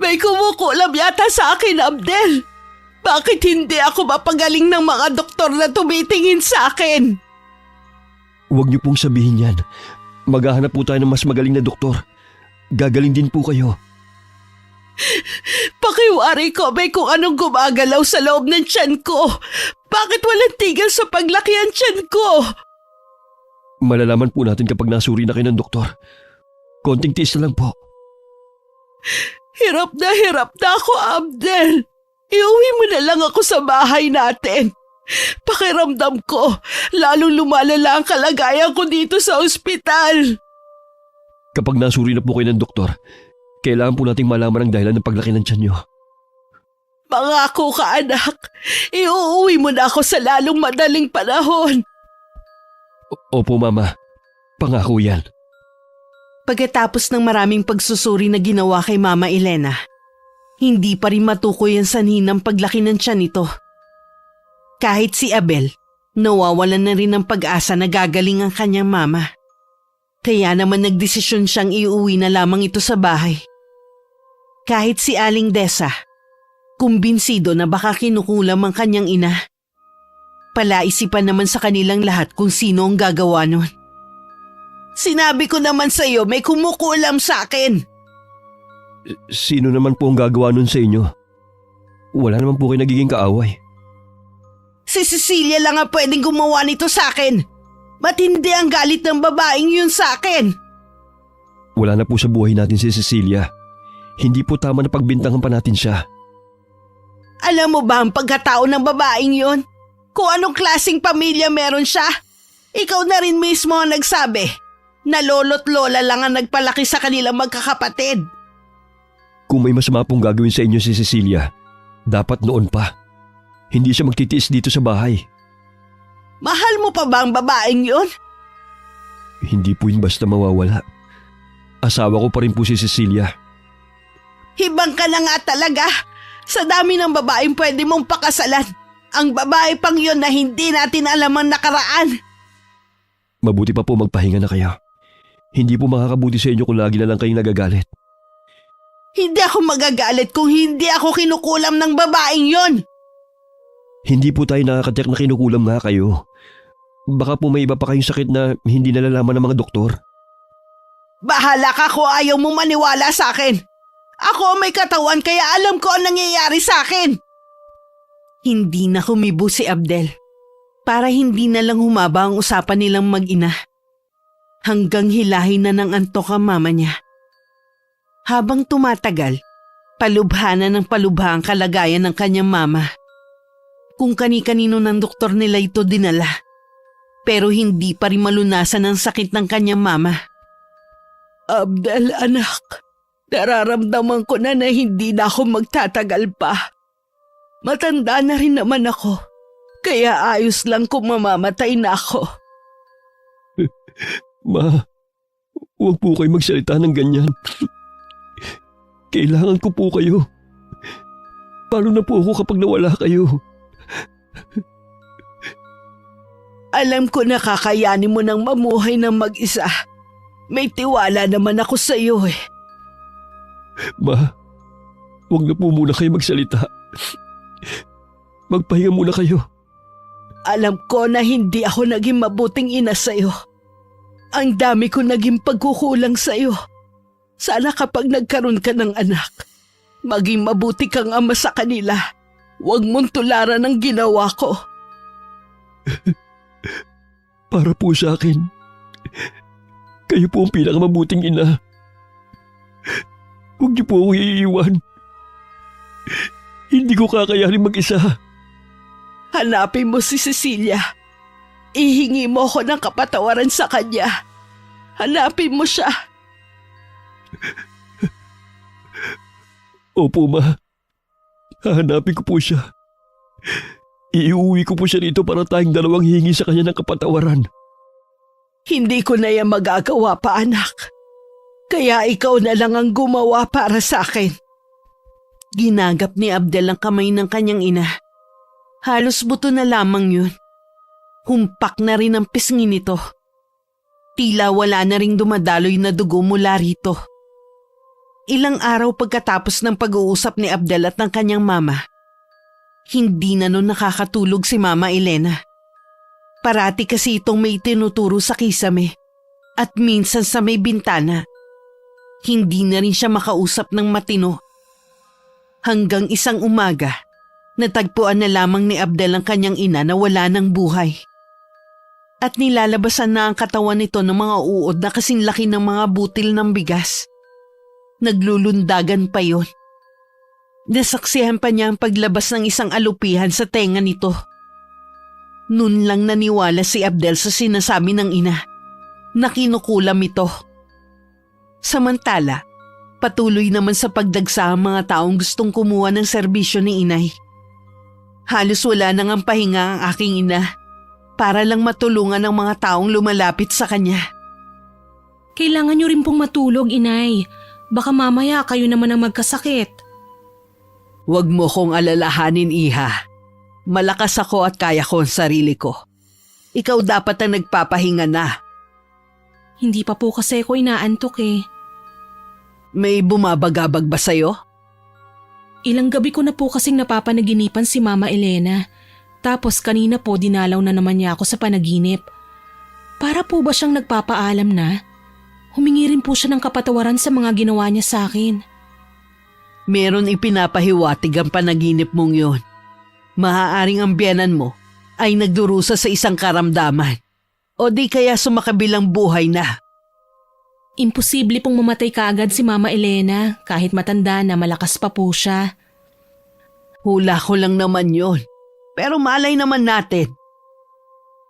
May kumukulam yata sa akin, Abdel. Bakit hindi ako mapagaling ng mga doktor na tumitingin sa akin? Huwag niyo pong sabihin yan. Maghahanap po tayo ng mas magaling na doktor. Gagaling din po kayo. Pakiwari ko kung anong gumagalaw sa loob ng tiyan ko. Bakit walang tigil sa paglaki ang tiyan ko? Malalaman po natin kapag nasuri na kayo ng doktor. Konting tiis na lang po. Hirap na ako, Abdel. Iuwi mo na lang ako sa bahay natin. Pakiramdam ko, lalong lumalala ang kalagayan ko dito sa ospital. Kapag nasuri na po kayo ng doktor, kailangan po nating malaman ang dahilan ng paglaki ng tiyan niyo. Pangako ka, anak. Iuuwi mo na ako sa lalong madaling panahon. Opo, Mama. Pangako yan. Pagkatapos ng maraming pagsusuri na ginawa kay Mama Elena, hindi pa rin matukoy ang sanhi ng paglaki ng tiyan nito. Kahit si Abel, nawawalan na rin ng pag-asa na gagaling ang kanyang mama. Kaya naman nagdesisyon siyang iuwi na lamang ito sa bahay. Kahit si Aling Desa, kumbinsido na baka kinukulam ang kanyang ina. Palaisipan naman sa kanilang lahat kung sino ang gagawa nun. Sinabi ko naman sa iyo, may kumukulam sa akin. Sino naman po ang gagawa nun sa inyo? Wala naman po kayo nagiging kaaway. Si Cecilia lang ang pwedeng gumawa nito sa akin. Matindi ang galit ng babaeng yun sa akin. Wala na po sa buhay natin si Cecilia. Hindi po tama na pagbintangan pa natin siya. Alam mo ba ang pagkatao ng babaeng yun? Kung anong klaseng pamilya meron siya? Ikaw na rin mismo ang nagsabi na lolo't lola lang ang nagpalaki sa kanilang magkakapatid. Kung may masama pong gagawin sa inyo si Cecilia, dapat noon pa. Hindi siya magtitiis dito sa bahay. Mahal mo pa ba ang babaeng yun? Hindi po yun basta mawawala. Asawa ko pa rin po si Cecilia. Hibang ka na nga talaga. Sa dami ng babaeng pwede mong pakasalan. Ang babae pang yon na hindi natin alam ang nakaraan. Mabuti pa po magpahinga na kayo. Hindi po makakabuti sa inyo kung lagi na lang kayong nagagalit. Hindi ako magagalit kung hindi ako kinukulam ng babaeng yon. Hindi po tayo nakakatiyak na kinukulam nga kayo. Baka po may iba pa kayong sakit na hindi nalalaman ng mga doktor. Bahala ka kung ayaw mo maniwala sa akin. Ako may katawan kaya alam ko ang nangyayari sa akin. Hindi na humibo si Abdel para hindi na lang humaba ang usapan nilang mag-ina. Hanggang hilahin na ng antok ang mama niya. Habang tumatagal, palubhanan ng palubha ang kalagayan ng kanyang mama. Kung kani-kanino ng doktor nila ito dinala, pero hindi pa rin malunasan ang sakit ng kanyang mama. Abdel, anak, nararamdaman ko na hindi na ako magtatagal pa. Matanda na rin naman ako, kaya ayos lang kung mamamatay na ako. Ma, huwag po kayo magsalita ng ganyan. Kailangan ko po kayo. Paano na po ako kapag nawala kayo? Alam ko na kakayanin mo nang mamuhay ng mag-isa. May tiwala naman ako sa iyo eh. Ma, huwag na po muna kayo magsalita. Magpahinga muna kayo. Alam ko na hindi ako naging mabuting ina sa iyo. Ang dami ko naging pagkukulang sa iyo. Sana kapag nagkaroon ka ng anak, maging mabuti kang ama sa kanila. Huwag mong tularan ang ginawa ko. Para po sa akin, kayo po ang pinakamabuting ina. Huwag niyo po akong iiwan. Hindi ko kakayanin mag-isa. Hanapin mo si Cecilia. Ihingi mo ako ng kapatawaran sa kanya. Hanapin mo siya. Opo, Ma. Hahanapin ko po siya. Iuwi ko po siya dito para tayong dalawang hihingi sa kanya ng kapatawaran. Hindi ko na yan magagawa pa, anak. Kaya ikaw na lang ang gumawa para sa akin. Ginagap ni Abdel ang kamay ng kanyang ina. Halos buto na lamang yun. Humpak na rin ang pisngi nito. Tila wala na ring dumadaloy na dugo mula rito. Ilang araw pagkatapos ng pag-uusap ni Abdel at ng kanyang mama, hindi na nun nakakatulog si Mama Elena. Parati kasi itong may tinuturo sa kisame at minsan sa may bintana. Hindi na rin siya makausap ng matino. Hanggang isang umaga, natagpuan na lamang ni Abdel ang kanyang ina na wala ng buhay. At nilalabasan na ang katawan nito ng mga uod na kasing laki ng mga butil ng bigas. Naglulundagan pa yon. Nasaksihan pa niya ang paglabas ng isang alupihan sa tenga nito. Noon lang naniwala si Abdel sa sinasabi ng ina na kinukulam ito. Samantala, patuloy naman sa pagdagsa ang mga taong gustong kumuha ng serbisyo ni inay. Halos wala nang ang pahinga ang aking ina para lang matulungan ang mga taong lumalapit sa kanya. Kailangan niyo rin pong matulog, inay. Baka mamaya kayo naman ang magkasakit. Huwag mo kong alalahanin, iha. Malakas ako at kaya ko ang sarili ko. Ikaw dapat ang nagpapahinga na. Hindi pa po kasi ako inaantok eh. May bumabagabag ba sa'yo? Ilang gabi ko na po kasing napapanaginipan si Mama Elena. Tapos kanina po dinalaw na naman niya ako sa panaginip. Para po ba siyang nagpapaalam na? Humingi rin po siya ng kapatawaran sa mga ginawa niya sa akin. Meron ipinapahiwatig ang panaginip mong yon. Maaaring ang biyanan mo ay nagdurusa sa isang karamdaman. O di kaya sumakabilang buhay na. Imposible pong mamatay kaagad si Mama Elena kahit matanda na malakas pa po siya. Hula ko lang naman yon. Pero malay naman natin.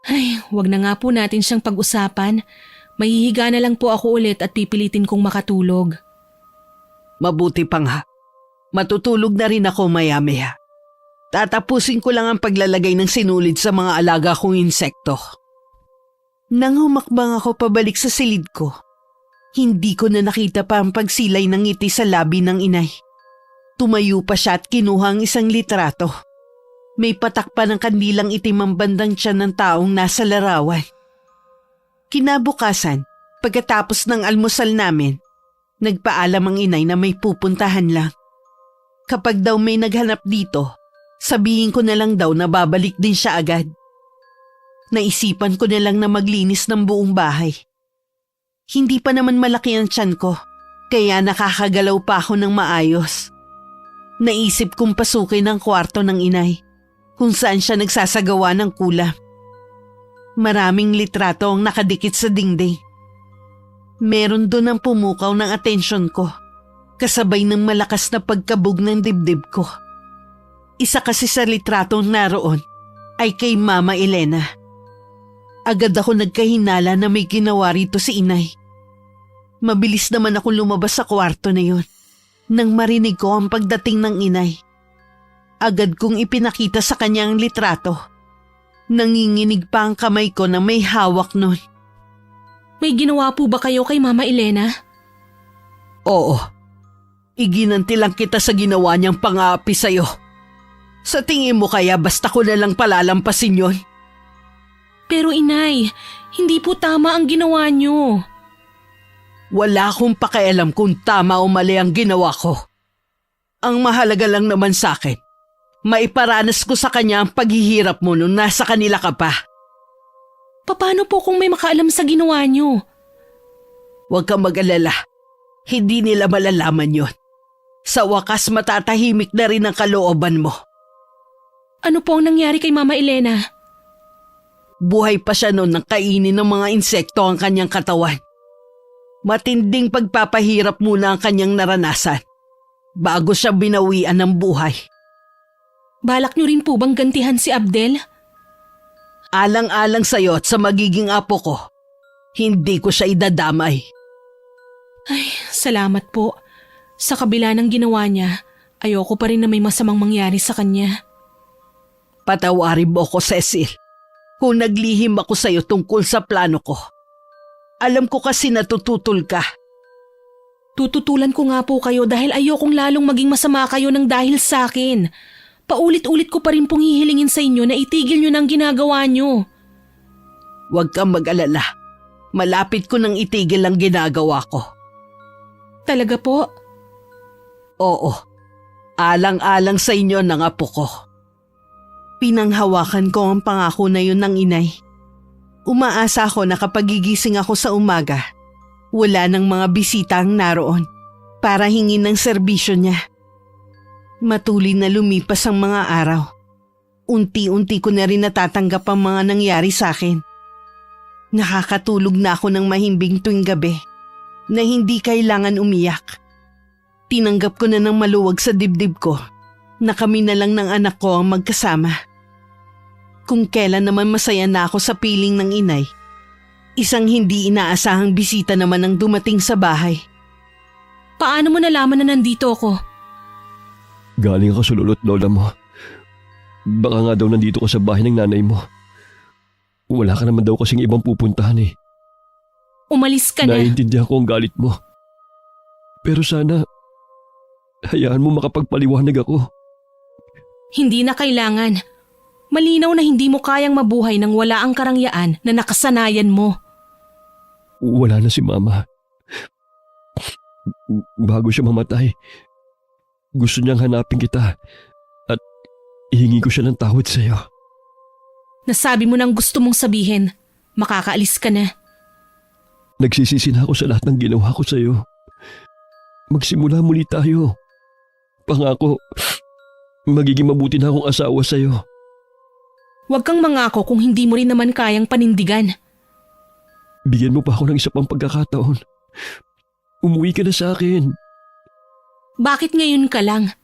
Ay, wag na nga po natin siyang pag-usapan. Mahihiga na lang po ako ulit at pipilitin kong makatulog. Mabuti pa nga. Matutulog na rin ako maya-maya. Tatapusin ko lang ang paglalagay ng sinulid sa mga alaga kong insekto. Nang humakbang ako pabalik sa silid ko, Hindi ko na nakita pa ang pagsilay ng ngiti sa labi ng inay. Tumayo pa siya at kinuha ang isang litrato. May patak pa ng kandilang itim ang bandang tiyan ng taong nasa larawan. Kinabukasan, pagkatapos ng almusal namin, nagpaalam ang inay na may pupuntahan lang. Kapag daw may naghanap dito, sabihin ko na lang daw na babalik din siya agad. Naisipan ko na lang na maglinis ng buong bahay. Hindi pa naman malaki ang tiyan ko, kaya nakakagalaw pa ako ng maayos. Naisip kong pasukin ang kwarto ng inay, kung saan siya nagsasagawa ng kulam. Maraming litrato ang nakadikit sa dingding. Meron doon ang pumukaw ng atensyon ko, kasabay ng malakas na pagkabog ng dibdib ko. Isa kasi sa litratong naroon ay kay Mama Elena. Agad ako nagkahinala na may ginawa rito si inay. Mabilis naman ako lumabas sa kwarto na yun nang marinig ko ang pagdating ng inay. Agad kong ipinakita sa kanya ang litrato. Nanginginig pa ang kamay ko na may hawak nun. May ginawa po ba kayo kay Mama Elena? Oo. Iginanti lang kita sa ginawa niyang pang-aapi sa'yo. Sa tingin mo kaya basta ko na lang palalampasin yon? Pero inay, hindi po tama ang ginawa niyo. Wala akong pakialam kung tama o mali ang ginawa ko. Ang mahalaga lang naman sa akin, maiparanas ko sa kanya ang paghihirap mo nung nasa kanila ka pa. Paano po kung may makaalam sa ginawa niyo? Huwag kang mag-alala. Hindi nila malalaman yon. Sa wakas matatahimik na rin ang kalooban mo. Ano po ang nangyari kay Mama Elena? Buhay pa siya noon nang kainin ng mga insekto ang kanyang katawan. Matinding pagpapahirap muna ang kanyang naranasan bago siya binawian ng buhay. Balak niyo rin po bang gantihan si Abdel? Alang-alang sa'yo at sa magiging apo ko, hindi ko siya idadamay. Ay, salamat po. Sa kabila ng ginawa niya, ayoko pa rin na may masamang mangyari sa kanya. Patawarin mo ko, Cecil, kung naglihim ako sa'yo tungkol sa plano ko. Alam ko kasi natututol ka. Tututulan ko nga po kayo dahil ayokong lalong maging masama kayo ng dahil sa akin. Paulit-ulit ko pa rin pong hihilingin sa inyo na itigil nyo ng ginagawa nyo. Huwag kang mag-alala. Malapit ko nang itigil ang ginagawa ko. Talaga po? Oo. Alang-alang sa inyo ng apo ko. Pinanghawakan ko ang pangako na yun ng inay. Umaasa ako na kapag gigising ako sa umaga, wala nang mga bisita ang naroon para hingin ng serbisyo niya. Matuloy na lumipas ang mga araw. Unti-unti ko na rin natatanggap ang mga nangyari sa akin. Nakakatulog na ako ng mahimbing tuwing gabi na hindi kailangan umiyak. Tinanggap ko na ng maluwag sa dibdib ko na kami na lang ng anak ko ang magkasama. Kung kailan naman masaya na ako sa piling ng inay, isang hindi inaasahang bisita naman ang dumating sa bahay. Paano mo nalaman na nandito ako? Galing ako sa lolo't lola mo. Baka nga daw nandito ka sa bahay ng nanay mo. Wala ka naman daw kasing ibang pupuntahan eh. Umalis ka na. Naiintindihan ko ang galit mo. Pero sana, hayaan mo makapagpaliwanag ako. Hindi na kailangan. Malinaw na hindi mo kayang mabuhay nang wala ang karangyaan na nakasanayan mo. Wala na si Mama. Bago siya mamatay, gusto niyang hanapin kita at ihingi ko siya ng tawad sa'yo. Nasabi mo nang gusto mong sabihin, makakaalis ka na. Nagsisisi na ako sa lahat ng ginawa ko sa'yo. Magsimula muli tayo. Pangako, magiging mabuti na akong asawa sa'yo. Huwag kang mangako kung hindi mo rin naman kayang panindigan. Bigyan mo pa ako ng isa pang pagkakataon. Umuwi ka na sa akin. Bakit ngayon ka lang?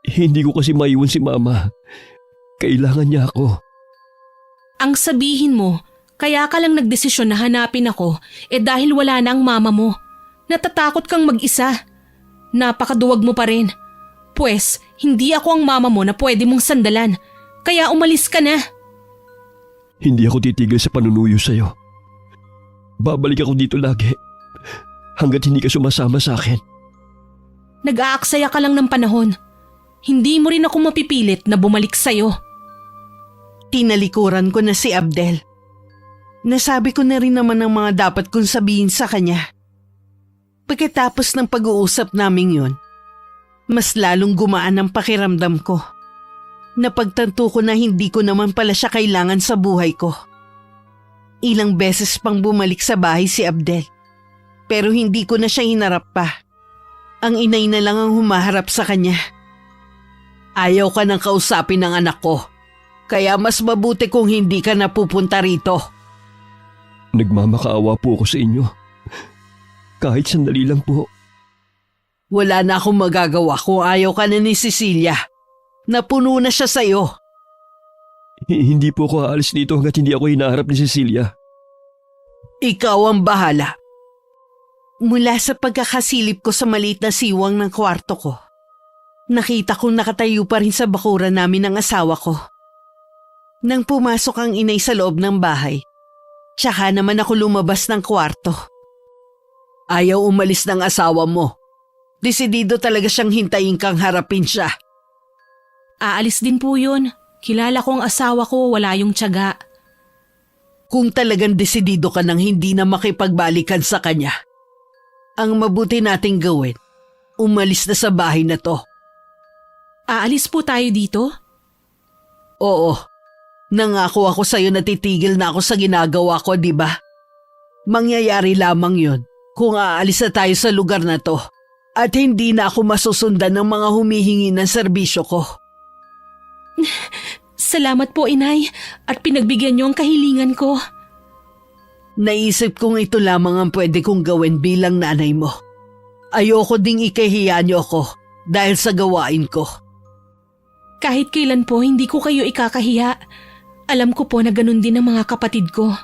Hindi ko kasi maiwan si Mama. Kailangan niya ako. Ang sabihin mo, kaya ka lang nagdesisyon na hanapin ako dahil wala na ang mama mo. Natatakot kang mag-isa. Napakaduwag mo pa rin. Pwes, hindi ako ang mama mo na pwede mong sandalan. Kaya umalis ka na. Hindi ako titigil sa panunuyo sa'yo. Babalik ako dito lagi. hanggat hindi ka sumasama sa akin. Nag-aaksaya ka lang ng panahon. Hindi mo rin ako mapipilit na bumalik sa'yo. Tinalikuran ko na si Abdel. Nasabi ko na rin naman ang mga dapat kong sabihin sa kanya. Pagkatapos ng pag-uusap naming yun, mas lalong gumaan ang pakiramdam ko. Napagtanto ko na hindi ko naman pala siya kailangan sa buhay ko. Ilang beses pang bumalik sa bahay si Abdel, pero hindi ko na siya hinarap pa. Ang inay na lang ang humaharap sa kanya. Ayaw ka nang kausapin ng anak ko, kaya mas mabuti kung hindi ka napupunta rito. Nagmamakaawa po ako sa inyo. Kahit sandali lang po. Wala na akong magagawa kung ayaw ka na ni Cecilia. Napuno na siya sa'yo. Hindi po ako aalis dito hanggat hindi ako hinaharap ni Cecilia. Ikaw ang bahala. Mula sa pagkakasilip ko sa maliit na siwang ng kwarto ko, nakita kong nakatayo pa rin sa bakuran namin ang asawa ko. Nang pumasok ang inay sa loob ng bahay, tsaka naman ako lumabas ng kwarto. Ayaw umalis ng asawa mo. Desidido talaga siyang hintayin kang harapin siya. Aalis din po yun. Kilala ko ang asawa ko, wala yung tiyaga. Kung talagang desidido ka nang hindi na makipagbalikan sa kanya, ang mabuti nating gawin, umalis na sa bahay na to. Aalis po tayo dito? Oo, nangako ako sa'yo na titigil na ako sa ginagawa ko, di ba? Mangyayari lamang yun kung aalis na tayo sa lugar na to at hindi na ako masusundan ng mga humihingi ng serbisyo ko. Salamat po, Inay, at pinagbigyan niyo ang kahilingan ko. Naisip kong ito lamang ang pwede kong gawin bilang nanay mo. Ayoko ding ikahiya niyo ako dahil sa gawain ko. Kahit kailan po, hindi ko kayo ikakahiya. Alam ko po na ganun din ang mga kapatid ko.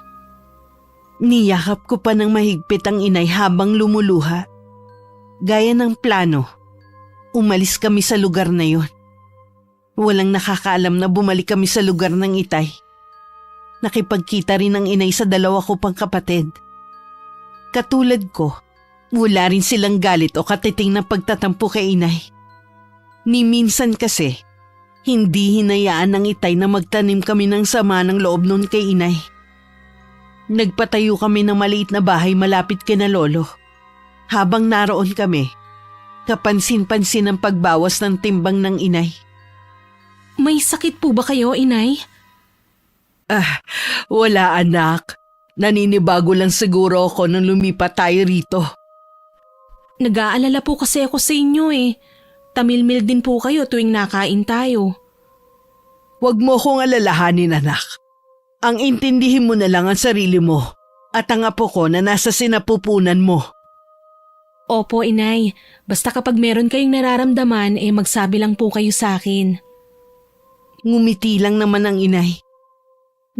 Niyakap ko pa ng mahigpit ang inay habang lumuluha. Gaya ng plano, umalis kami sa lugar na yon. Walang nakakaalam na bumalik kami sa lugar ng itay. Nakipagkita rin ang inay sa dalawa ko pang kapatid. Katulad ko, wala rin silang galit o katiting na pagtatampo kay inay. Ni minsan kasi, hindi hinayaan ng itay na magtanim kami ng sama ng loob nun kay inay. Nagpatayo kami ng maliit na bahay malapit kina lolo. Habang naroon kami, kapansin-pansin ang pagbawas ng timbang ng inay. May sakit po ba kayo, Inay? Wala anak. Naninibago lang siguro ako nung lumipat tayo rito. Nag-aalala po kasi ako sa inyo eh. Tamilmil din po kayo tuwing nakain tayo. Huwag mo kong alalahanin, anak. Ang intindihin mo na lang ang sarili mo at ang apo ko na nasa sinapupunan mo. Opo, Inay. Basta kapag meron kayong nararamdaman, magsabi lang po kayo sa akin. Ngumiti lang naman ang inay.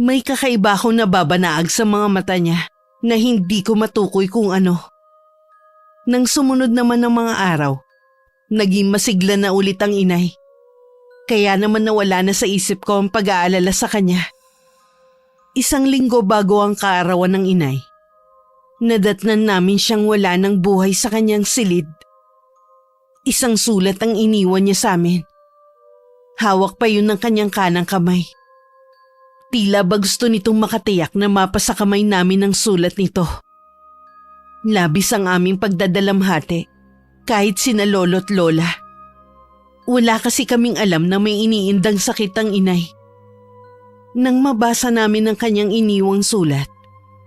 May kakaiba akong nababanaag sa mga mata niya na hindi ko matukoy kung ano. Nang sumunod naman ng mga araw, naging masigla na ulit ang inay. Kaya naman nawala na sa isip ko ang pag-aalala sa kanya. 1 linggo bago ang kaarawan ng inay, nadatnan namin siyang wala ng buhay sa kanyang silid. 1 sulat ang iniwan niya sa amin. Hawak pa yun ng kanyang kanang kamay. Tila ba gusto nitong makatiyak na mapasa kamay namin ang sulat nito. Labis ang aming pagdadalamhati kahit sina lolo't lola. Wala kasi kaming alam na may iniindang sakit ang inay. Nang mabasa namin ang kanyang iniwang sulat,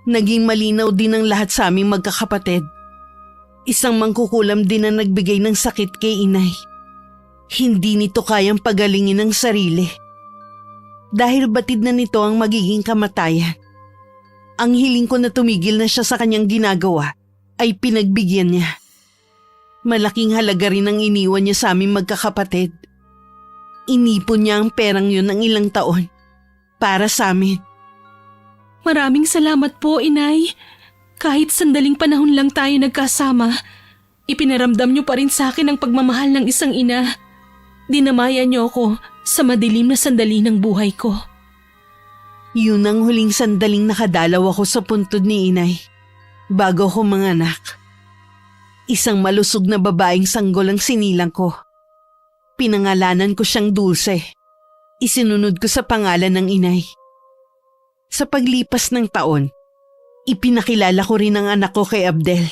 naging malinaw din ang lahat sa aming magkakapatid. 1 mangkukulam din ang nagbigay ng sakit kay inay. Hindi nito kayang pagalingin ang sarili. Dahil batid na nito ang magiging kamatayan. Ang hiling ko na tumigil na siya sa kanyang ginagawa ay pinagbigyan niya. Malaking halaga rin ang iniwan niya sa aming magkakapatid. Inipon niya ang perang yun ng ilang taon para sa amin. Maraming salamat po, Inay. Kahit sandaling panahon lang tayo nagkasama, ipinaramdam niyo pa rin sa akin ang pagmamahal ng isang ina. Dinamayan niyo ako sa madilim na sandali ng buhay ko. Yun ang huling sandaling nakadalaw ako sa puntod ni inay bago ko manganak. Isang malusog na babaeng sanggol ang sinilang ko. Pinangalanan ko siyang Dulce. Isinunod ko sa pangalan ng inay. Sa paglipas ng taon, ipinakilala ko rin ang anak ko kay Abdel.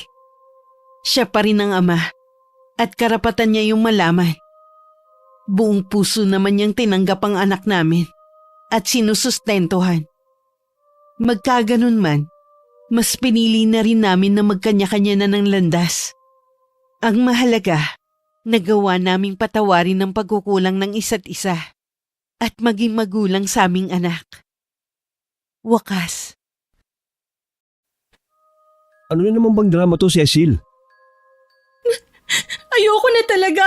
Siya pa rin ang ama at karapatan niya yung malaman. Buong puso naman niyang tinanggap ang anak namin at sinusustentuhan. Magkaganon man, mas pinili na rin namin na magkanya-kanya na ng landas. Ang mahalaga, nagawa naming patawarin ang pagkukulang ng isa't isa at maging magulang sa aming anak. Wakas. Ano na naman bang drama to, Cecil? Ayoko na talaga.